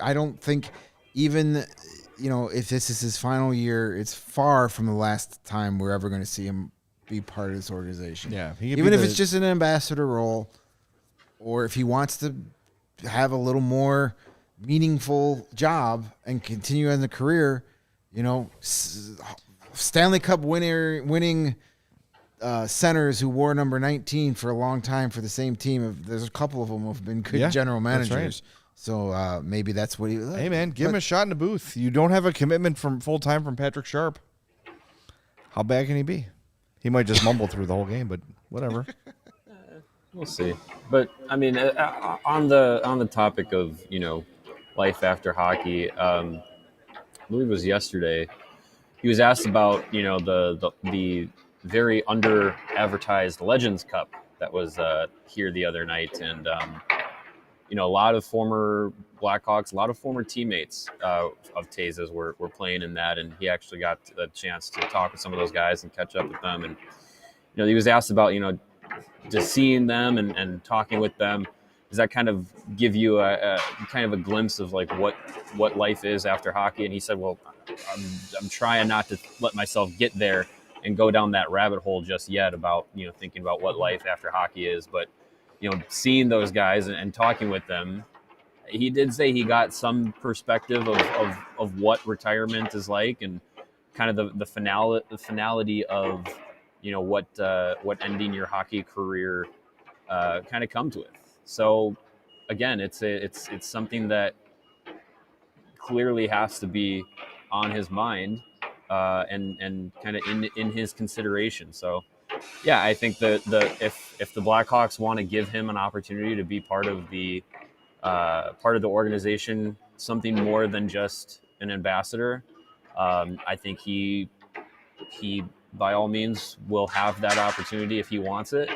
I don't think even, you know, if this is his final year, it's far from the last time we're ever going to see him be part of this organization. Yeah, even if it's just an ambassador role, or if he wants to have a little more meaningful job and continue in the career, you know, Stanley Cup winning centers who wore number 19 for a long time for the same team. There's a couple of them who have been good general managers. Right. So maybe that's what he. Hey man, give him a shot in the booth. You don't have a commitment from full time from Patrick Sharp. How bad can he be? He might just mumble through the whole game, but whatever. We'll see. But I mean, on the topic of, you know, life after hockey, I believe it was yesterday. He was asked about, you know, the very under advertised Legends Cup that was here the other night, and you know, a lot of former Blackhawks, a lot of former teammates of Toews were playing in that, and he actually got a chance to talk with some of those guys and catch up with them. And, you know, he was asked about, you know, just seeing them and talking with them. Does that kind of give you a kind of a glimpse of like what life is after hockey? And he said, well, I'm trying not to let myself get there and go down that rabbit hole just yet about, you know, thinking about what life after hockey is. But, you know, seeing those guys and talking with them, he did say he got some perspective of what retirement is like, and kind of the finality of, you know, what ending your hockey career kind of comes with. So again, it's something that clearly has to be on his mind. and kind of in his consideration. So, yeah, I think that if the Blackhawks want to give him an opportunity to be part of the organization, something more than just an ambassador, I think he by all means will have that opportunity if he wants it.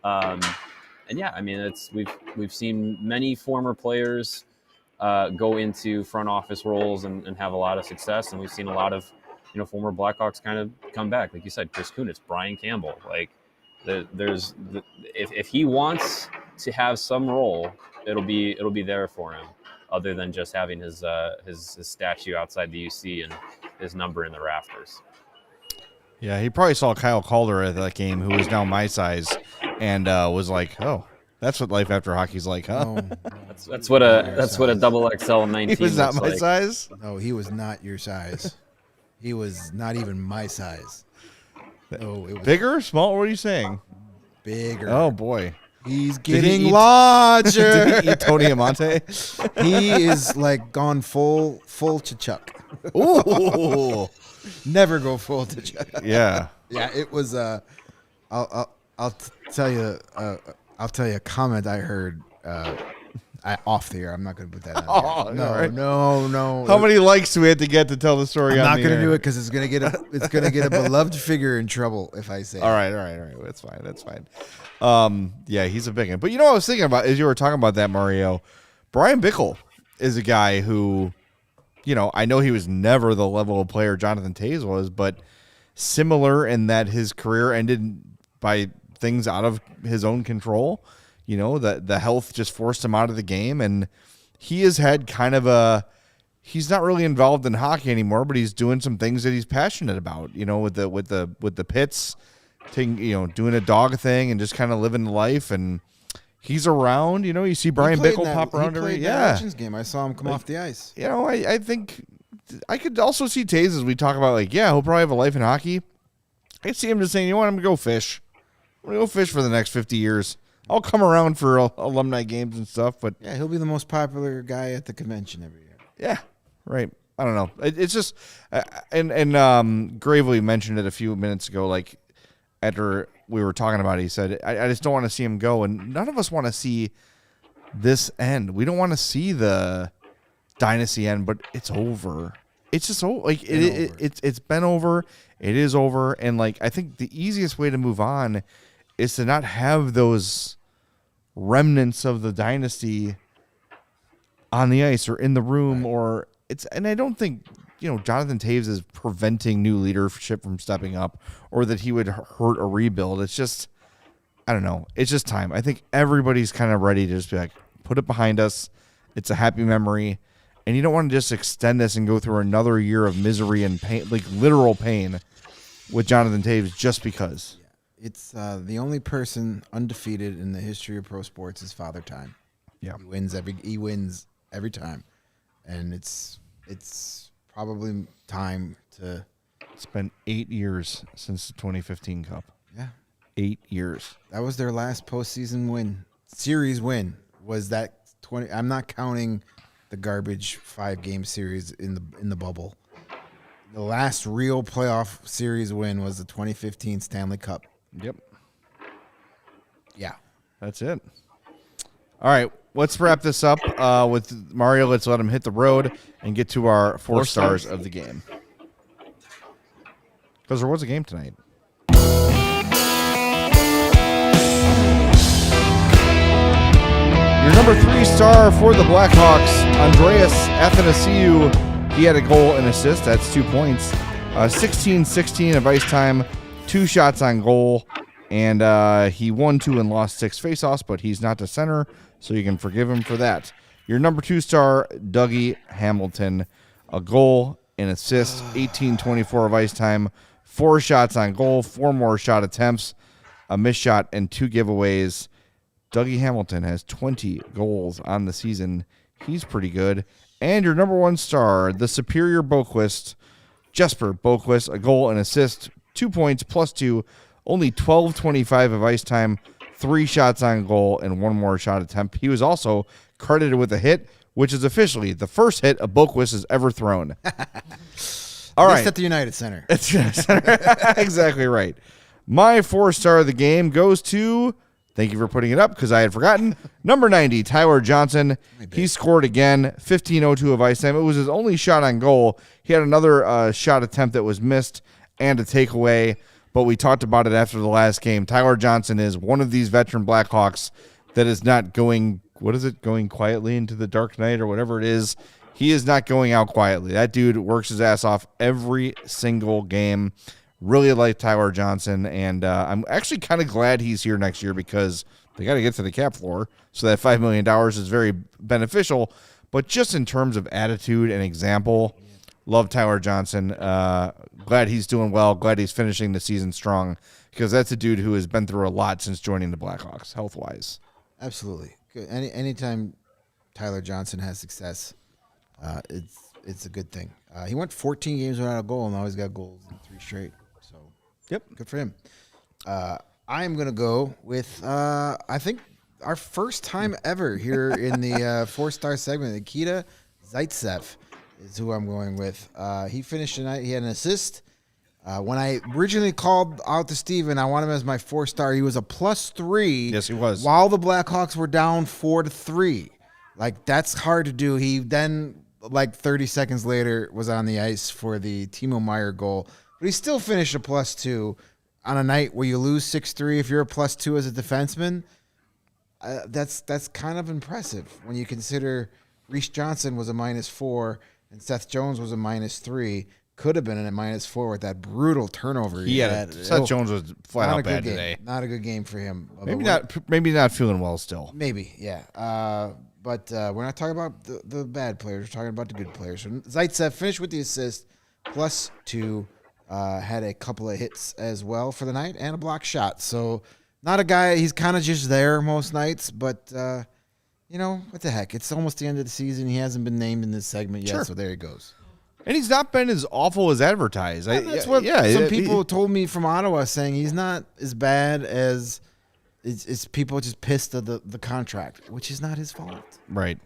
And yeah, I mean, we've seen many former players go into front office roles and have a lot of success, and we've seen a lot of former Blackhawks kind of come back, like you said, Chris Kunitz, Brian Campbell. Like if he wants to have some role, it'll be there for him, other than just having his statue outside the UC and his number in the rafters. Yeah, he probably saw Kyle Calder at that game, who is now my size, and was like, "Oh, that's what life after hockey's like, huh?" Oh, that's what a double XL 19. He was not looks my like. size. No, he was not your size. He was not even my size. Oh, it was Bigger, small? What are you saying? bigger. Oh boy, He's Did he getting eat- larger. did he eat Tony Amante? He is like gone full Chuck. Ooh, Never go full to Chuck. yeah. Yeah, it was. I'll tell you. I'll tell you a comment I heard off the air. I'm not going to put that on. Oh, No, all right. no. How many likes do we have to get to tell the story? I'm on not the going to air? do it because it's going to get a beloved figure in trouble if I say. All right. That's fine. Yeah, he's a big one. But you know what I was thinking about as you were talking about that, Mario? Brian Bickle is a guy who, I know he was never the level of player Jonathan Toews was, but similar in that his career ended by things out of his own control. The health just forced him out of the game, and he has had kind of he's not really involved in hockey anymore, but he's doing some things that he's passionate about, with the pits, doing a dog thing and just kind of living life. And he's around, you see Brian Bickle pop around every Legends game. I saw him come off the ice. I think I could also see Toews as we talk about, he'll probably have a life in hockey. I could see him just saying, I'm going to go fish. I'm going to go fish for the next 50 years. I'll come around for alumni games and stuff, but Yeah, he'll be the most popular guy at the convention every year. yeah, right. I don't know. It's just, and Gravely mentioned it a few minutes ago, after we were talking about it, he said, I just don't want to see him go, and none of us want to see this end. We don't want to see the dynasty end, but it's over. It's just it's been over. It is over, and I think the easiest way to move on is to not have those remnants of the dynasty on the ice or in the room, and I don't think Jonathan Toews is preventing new leadership from stepping up or that he would hurt a rebuild. It's just, I don't know. It's just time. I think everybody's kind of ready to just be like, put it behind us. It's a happy memory. And you don't want to just extend this and go through another year of misery and pain, literal pain with Jonathan Toews just because. It's the only person undefeated in the history of pro sports is Father Time. Yeah. He wins every time. And it's probably time to. It's been 8 years since the 2015 Cup. Yeah. 8 years. That was their last postseason series win. Was that 20? I'm not counting the garbage 5-game series in the bubble. The last real playoff series win was the 2015 Stanley Cup. Yep. Yeah. That's it. All right. Let's wrap this up with Mario. Let's let him hit the road and get to our 4 stars of the game. Because there was a game tonight. Your number 3 star for the Blackhawks, Andreas Athanasiou. He had a goal and assist. That's 2 points. 16-16 of ice time, 2 shots on goal, and he won 2 and lost 6 faceoffs, but he's not the center, so you can forgive him for that. Your number 2 star, Dougie Hamilton, a goal and assist, 18-24 of ice time, 4 shots on goal, 4 more shot attempts, a missed shot, and 2 giveaways. Dougie Hamilton has 20 goals on the season. He's pretty good. And your number 1 star, the superior Boquist, Jesper Boquist, a goal and assist, 2 points plus 2, only 12-25 of ice time, 3 shots on goal, and 1 more shot attempt. He was also credited with a hit, which is officially the first hit a Boquist has ever thrown. All At right. least at the United Center. Exactly right. My 4-star of the game goes to, thank you for putting it up because I had forgotten, number 90, Tyler Johnson. He scored again, 15:02 of ice time. It was his only shot on goal. He had another shot attempt that was missed and a takeaway, but we talked about it after the last game. Tyler Johnson is one of these veteran Blackhawks that is not going, going quietly into the dark night or whatever it is. He is not going out quietly. That dude works his ass off every single game. Really like Tyler Johnson, and I'm actually kind of glad he's here next year because they got to get to the cap floor, so that $5 million is very beneficial. But just in terms of attitude and example, love Tyler Johnson. Glad he's doing well. Glad he's finishing the season strong because that's a dude who has been through a lot since joining the Blackhawks, health-wise. Absolutely. Good. Anytime Tyler Johnson has success, it's a good thing. He went 14 games without a goal, and now he's got goals in 3 straight. So, yep, good for him. I'm gonna go with I think our first time ever here in the 4-star segment. Nikita Zaitsev is who I'm going with. He finished tonight. He had an assist. When I originally called out to Steven, I want him as my 4-star. He was a +3. Yes, he was. While the Blackhawks were down 4-3. Like, that's hard to do. He then, like 30 seconds later, was on the ice for the Timo Meier goal. But he still finished a +2 on a night where you lose 6-3. If you're a +2 as a defenseman, that's kind of impressive when you consider Reese Johnson was a -4 and Seth Jones was a -3. Could have been a -4 with that brutal turnover. Seth Jones was flat out bad today. Not a good game for him. Maybe not feeling well still. Maybe, yeah. But we're not talking about the bad players. We're talking about the good players. So Zaitsev finished with the assist, +2. Had a couple of hits as well for the night and a block shot. So not a guy, he's kind of just there most nights. But, what the heck? It's almost the end of the season. He hasn't been named in this segment yet, so there he goes. And he's not been as awful as advertised. That's what some people told me from Ottawa, saying he's not as bad as it's people just pissed at the contract, which is not his fault. Right.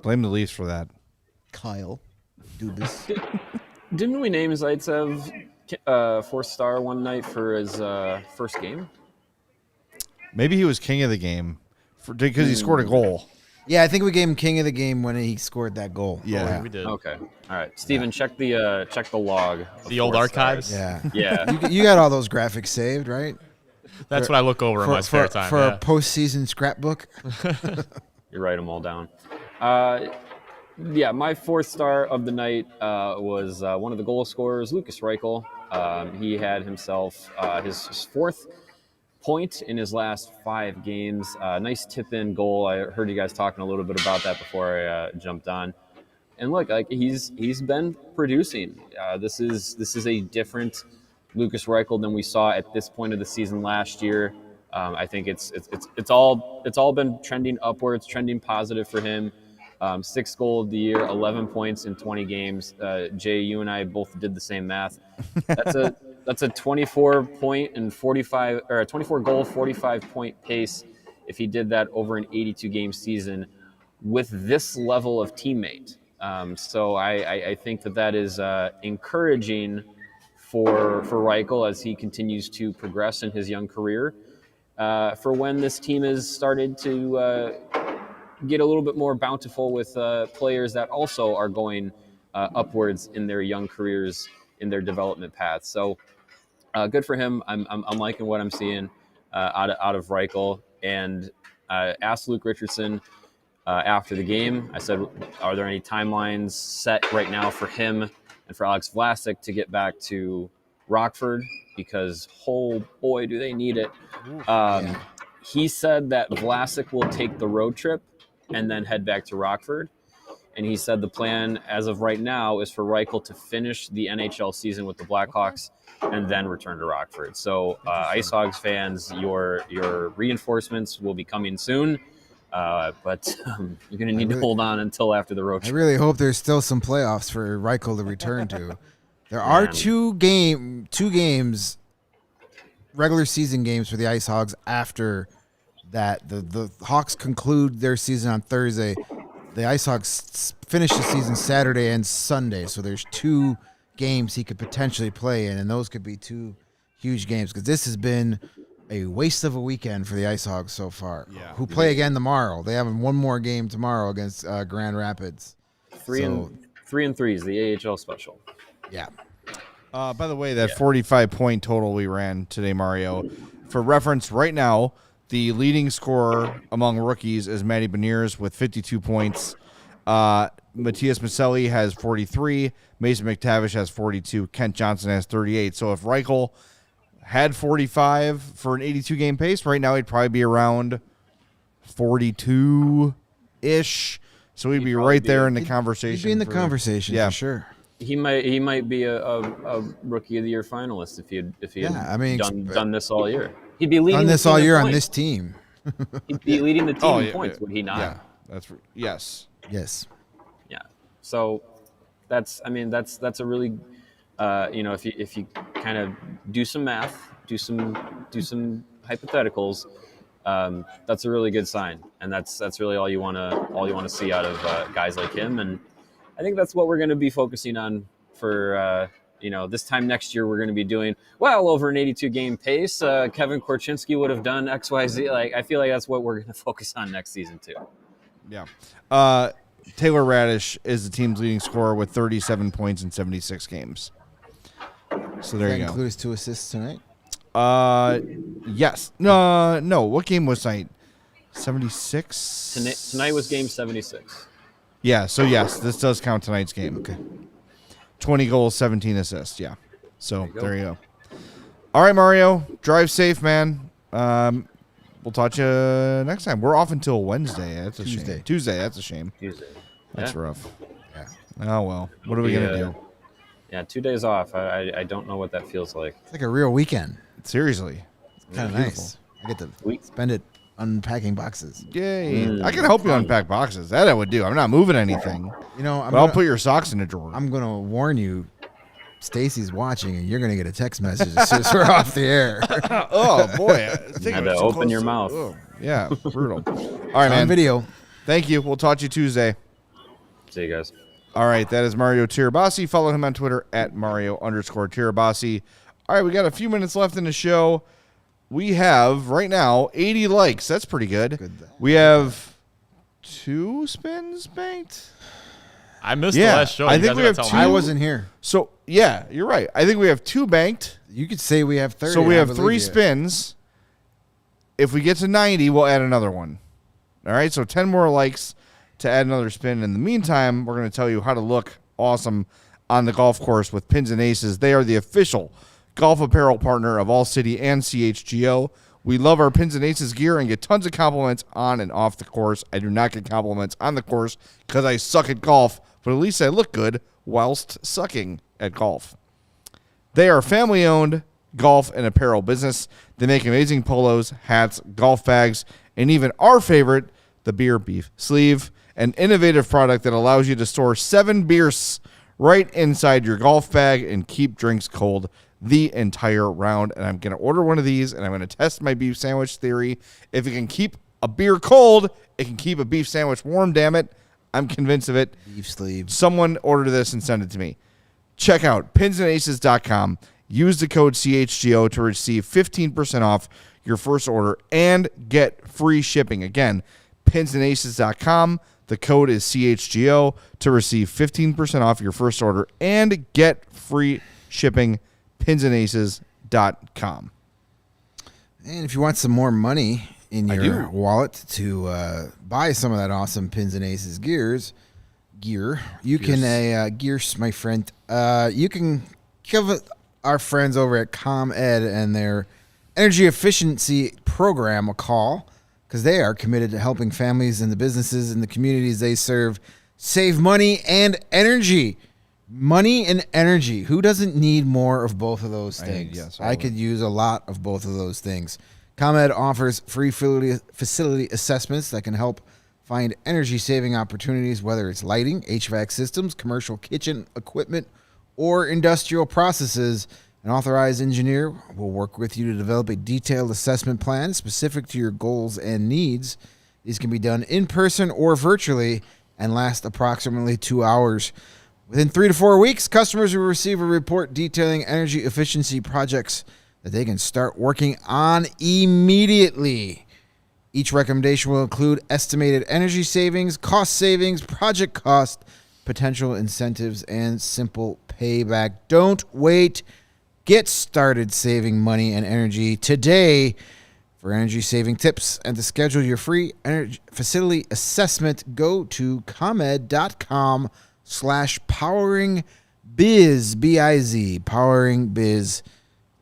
Blame the Leafs for that. Kyle Dubas. Didn't we name Zaitsev 4-star one night for his first game? Maybe he was king of the game because he scored a goal. Yeah, I think we gave him king of the game when he scored that goal. Yeah, we did. Okay, all right, Steven, check the log. The old archives. Yeah. You got all those graphics saved, right? That's what I look over in my spare time. For a postseason scrapbook. You write them all down. My 4th star of the night was one of the goal scorers, Lukas Reichel. He had himself his 4th point in his last 5 games. Nice tip-in goal. I heard you guys talking a little bit about that before I jumped on. And look, like he's been producing. This is a different Lukas Reichel than we saw at this point of the season last year. I think it's all been trending upwards, trending positive for him. 6th goal of the year, 11 points in 20 games. Jay, you and I both did the same math. That's a 24 point and 45 or a 24 goal, 45 point pace if he did that over an 82 game season with this level of teammate. So I think that is encouraging for Reichel as he continues to progress in his young career. For when this team has started to get a little bit more bountiful with players that also are going upwards in their young careers, in their development paths. So good for him. I'm liking what I'm seeing out of Reichel. And asked Luke Richardson after the game. I said, are there any timelines set right now for him and for Alex Vlasic to get back to Rockford? Because, oh boy, do they need it. He said that Vlasic will take the road trip and then head back to Rockford. And he said the plan as of right now is for Reichel to finish the NHL season with the Blackhawks and then return to Rockford. So Ice Hogs fans, your reinforcements will be coming soon. But you're going to need to hold on until after the road trip. I really hope there's still some playoffs for Reichel to return to. There are two games, regular season games for the Ice Hogs after that. The Hawks conclude their season on Thursday. The Ice Hogs finish the season Saturday and Sunday, so there's 2 games he could potentially play in, and those could be 2 huge games because this has been a waste of a weekend for the Ice Hogs so far. Yeah. Who play again tomorrow? They have one more game tomorrow against Grand Rapids. 3 and 3 is the AHL special. Yeah. By the way, that 45-point total we ran today, Mario, for reference, right now, the leading scorer among rookies is Matty Beniers with 52 points. Matthias Maselli has 43. Mason McTavish has 42. Kent Johnson has 38. So if Reichel had 45 for an 82-game pace, right now he'd probably be around 42-ish. So he'd be right there in the conversation. He'd be in the conversation, for sure. He might be a rookie of the year finalist if he had done this all year. He'd be leading this all year on this team. He'd be leading the team in points, would he not? Yeah, yes. Yeah. So that's a really if you kind of do some math, do some hypotheticals, that's a really good sign, and that's really all you want to see out of guys like him. And I think that's what we're going to be focusing on for this time next year. We're going to be doing well over an 82-game pace. Kevin Korchinski would have done XYZ. Like, I feel like that's what we're going to focus on next season too. Yeah. Taylor Radish is the team's leading scorer with 37 points in 76 games. So there you go. Include his 2 assists tonight? Yes. No. What game was tonight? 76? Tonight was game 76. Yeah, so yes, this does count tonight's game. Okay. 20 goals, 17 assists, yeah. So there you go. All right, Mario, drive safe, man. We'll talk to you next time. We're off until Wednesday. That's a shame. Tuesday, that's a shame. Tuesday. That's rough. Yeah. Oh, well. What are we going to do? Yeah, 2 days off. I don't know what that feels like. It's like a real weekend. Seriously. It's kind of nice. I get to spend it unpacking boxes. Yay. I can help you unpack boxes. That I would do. I'm not moving anything. I'll put your socks in a drawer. I'm going to warn you, Stacy's watching, and you're going to get a text message as soon as we're off the air. Oh, boy. You had to open your mouth. Oh, yeah, brutal. All right, man. On video. Thank you. We'll talk to you Tuesday. See you guys. All right, that is Mario Tirabassi. Follow him on Twitter at Mario_Tirabassi. All right, we got a few minutes left in the show. We have, right now, 80 likes. That's pretty good. We have 2 spins banked. I missed the last show. I think we have 2. I wasn't here. So, yeah, you're right. I think we have 2 banked. You could say we have 30. So we have 3 spins. If we get to 90, we'll add another one. All right, so 10 more likes to add another spin. In the meantime, we're going to tell you how to look awesome on the golf course with Pins and Aces. They are the official golf apparel partner of All City and CHGO. We love our Pins and Aces gear and get tons of compliments on and off the course. I do not get compliments on the course because I suck at golf, but at least I look good whilst sucking at golf. They are family-owned golf and apparel business. They make amazing polos, hats, golf bags, and even our favorite, the beer beef sleeve, an innovative product that allows you to store 7 beers right inside your golf bag and keep drinks cold the entire round. And I'm going to order one of these, and I'm going to test my beef sandwich theory. If it can keep a beer cold, it can keep a beef sandwich warm, damn it. I'm convinced of it. Beef sleeve. Someone order this and send it to me. Check out pinsandaces.com. Use the code CHGO to receive 15% off your first order and get free shipping. Again, pinsandaces.com. The code is CHGO to receive 15% off your first order and get free shipping. Pinsandaces.com. And if you want some more money in your wallet to buy some of that awesome Pins and Aces gear, you can gears, my friend. You can give our friends over at ComEd and their energy efficiency program a call, because they are committed to helping families and the businesses and the communities they serve save money and energy. Money and energy. Who doesn't need more of both of those things? I could use a lot of both of those things. ComEd offers free facility assessments that can help find energy-saving opportunities, whether it's lighting, HVAC systems, commercial kitchen equipment, or industrial processes. An authorized engineer will work with you to develop a detailed assessment plan specific to your goals and needs. These can be done in person or virtually and last approximately 2 hours. Within 3 to 4 weeks, customers will receive a report detailing energy efficiency projects that they can start working on immediately. Each recommendation will include estimated energy savings, project cost, potential incentives, and simple payback. Don't wait. Get started saving money and energy today. For energy saving tips and to schedule your free energy facility assessment, go to ComEd.com/poweringbiz, B-I-Z, Powering Biz.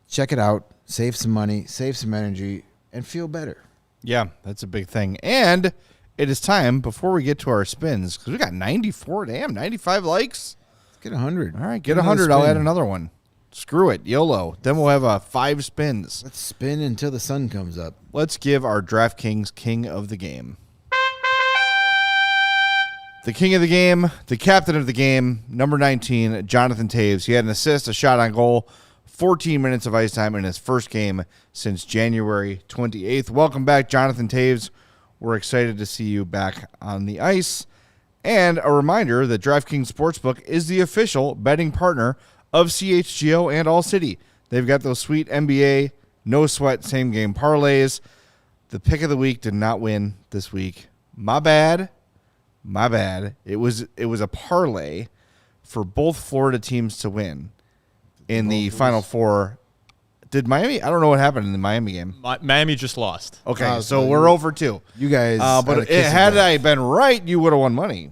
Check it out. Save some money, save some energy, and feel better. Yeah, that's a big thing. And it is time, before we get to our spins, because we got 95 likes. Let's get 100. All right, get 100. I'll add another one. Screw it, YOLO. Then we'll have 5 spins. Let's spin until the sun comes up. Let's give our DraftKings king of the game. The king of the game, the captain of the game, number 19, Jonathan Toews. He had an assist, a shot on goal, 14 minutes of ice time in his first game since January 28th. Welcome back, Jonathan Toews. We're excited to see you back on the ice. And a reminder that DraftKings Sportsbook is the official betting partner of CHGO and All City. They've got those sweet NBA, no sweat, same game parlays. The pick of the week did not win this week. My bad. It was a parlay for both Florida teams to win in the Final Four. Did Miami? I don't know what happened in the Miami game. Miami just lost. Okay, so we're over 2. You guys, but had I been right, you would have won money.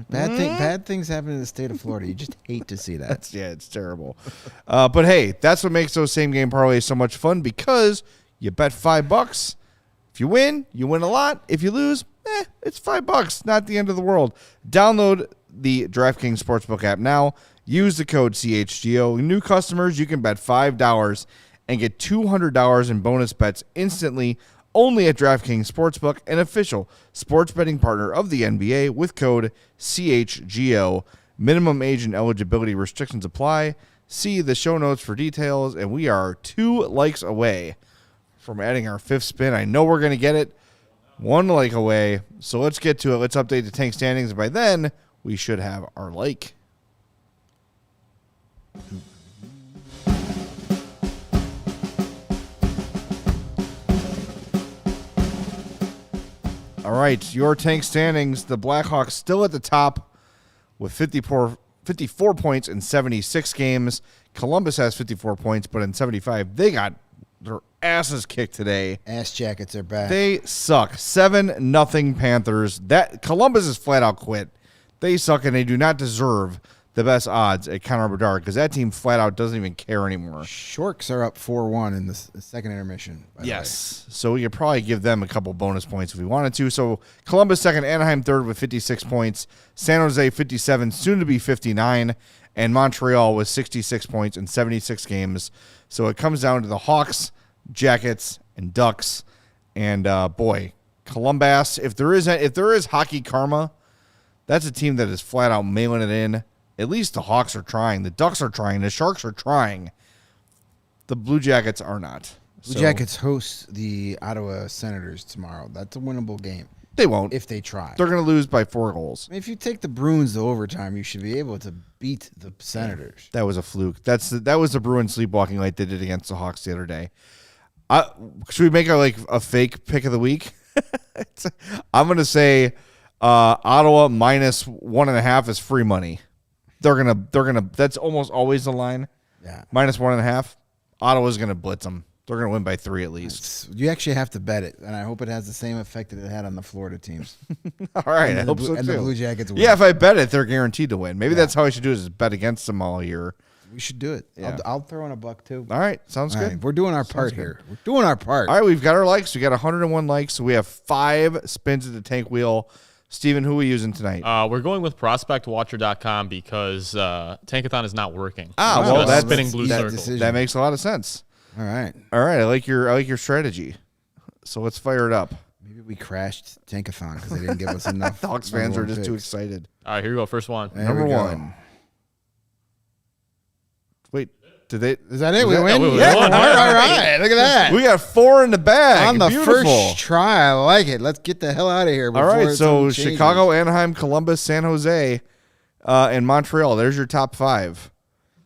Bad things happen in the state of Florida. You just hate to see that. It's terrible. But hey, that's what makes those same game parlays so much fun, because you bet $5. If you win a lot. If you lose, it's $5. Not the end of the world. Download the DraftKings Sportsbook app now. Use the code CHGO. New customers, you can bet $5 and get $200 in bonus bets instantly, only at DraftKings Sportsbook, an official sports betting partner of the NBA, with code CHGO. Minimum age and eligibility restrictions apply. See the show notes for details, and we are 2 likes away from adding our 5th spin. I know we're going to get it. 1 like away. So let's get to it. Let's update the tank standings. By then, we should have our like. All right, your tank standings. The Blackhawks still at the top with 54 points in 76 games. Columbus has 54 points, but in 75, they got their asses kicked today. Ass jackets are back. They suck. 7-0 Panthers. That Columbus is flat out quit. They suck, and they do not deserve the best odds at Connor Bedard, because that team flat out doesn't even care anymore. Sharks are up 4-1 in the second intermission. Yes. So we could probably give them a couple bonus points if we wanted to. So Columbus second, Anaheim third with 56 points, San Jose 57, soon to be 59, and Montreal with 66 points in 76 games. So it comes down to the Hawks, Jackets, and Ducks. And boy, Columbus, if there is hockey karma, that's a team that is flat out mailing it in. At least the Hawks are trying. The Ducks are trying. The Sharks are trying. The Blue Jackets are not. Blue Jackets host the Ottawa Senators tomorrow. That's a winnable game. They won't. If they try. They're going to lose by 4 goals. I mean, if you take the Bruins to overtime, you should be able to beat the Senators. That was a fluke. That was the Bruins sleepwalking like they did against the Hawks the other day. Should we make a fake pick of the week? I'm going to say Ottawa minus 1.5 is free money. They're gonna. That's almost always the line. Yeah. Minus 1.5. Ottawa's gonna blitz them. They're gonna win by 3 at least. You actually have to bet it, and I hope it has the same effect that it had on the Florida teams. All right, I hope so too. And the Blue Jackets win. Yeah, if I bet it, they're guaranteed to win. Maybe that's how I should do it, is bet against them all year. We should do it. Yeah. I'll throw in a buck too. All right, sounds good. Right, we're doing our part here. We're doing our part. All right, we've got our likes. We got 101 likes, so we have 5 spins at the tank wheel. Steven, who are we using tonight? We're going with prospectwatcher.com because Tankathon is not working. Well, that's spinning blue circles. That makes a lot of sense. All right. I like your strategy. So let's fire it up. Maybe we crashed Tankathon because they didn't give us enough. Hawks fans are just too excited. All right, here we go. First one. Number 1. Wait, did they? Is that it? We win? Yeah. All right. Look at that. We got 4 in the bag. On the Beautiful. first try. I like it. Let's get the hell out of here. All right, so Chicago, Anaheim, Columbus, San Jose. and Montreal. There's your top 5.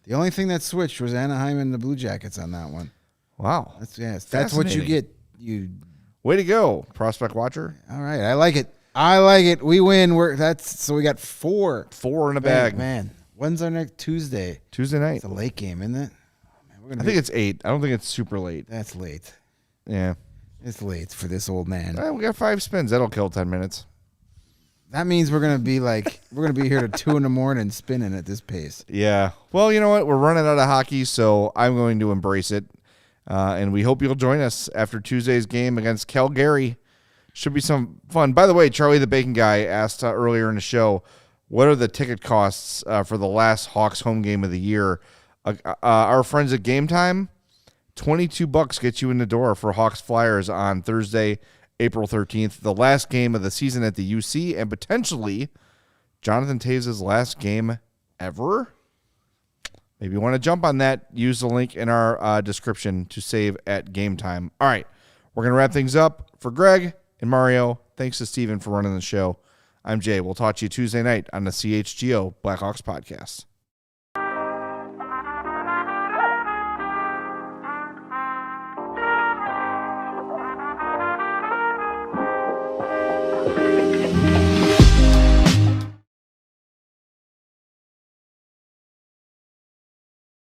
The only thing that switched was Anaheim and the Blue Jackets on that one. Wow. That's what you get. Way to go, Prospect Watcher. All right, I like it. We win. So we got 4. 4 in a bag. Man, when's our next Tuesday? Tuesday night. It's a late game, isn't it? Oh, man, I think it's 8. I don't think it's super late. That's late. Yeah. It's late for this old man. We got 5 spins. That'll kill 10 minutes. That means we're gonna be here to 2 a.m. spinning at this pace. Yeah. Well, you know what? We're running out of hockey, so I'm going to embrace it. And we hope you'll join us after Tuesday's game against Calgary. Should be some fun. By the way, Charlie the Bacon Guy asked earlier in the show, what are the ticket costs for the last Hawks home game of the year? Our friends at Game Time, $22 gets you in the door for Hawks Flyers on Thursday, April 13th, the last game of the season at the UC, and potentially Jonathan Toews' last game ever. Maybe you want to jump on that. Use the link in our description to save at Game Time. All right, we're going to wrap things up. For Greg and Mario, thanks to Steven for running the show. I'm Jay. We'll talk to you Tuesday night on the CHGO Blackhawks podcast.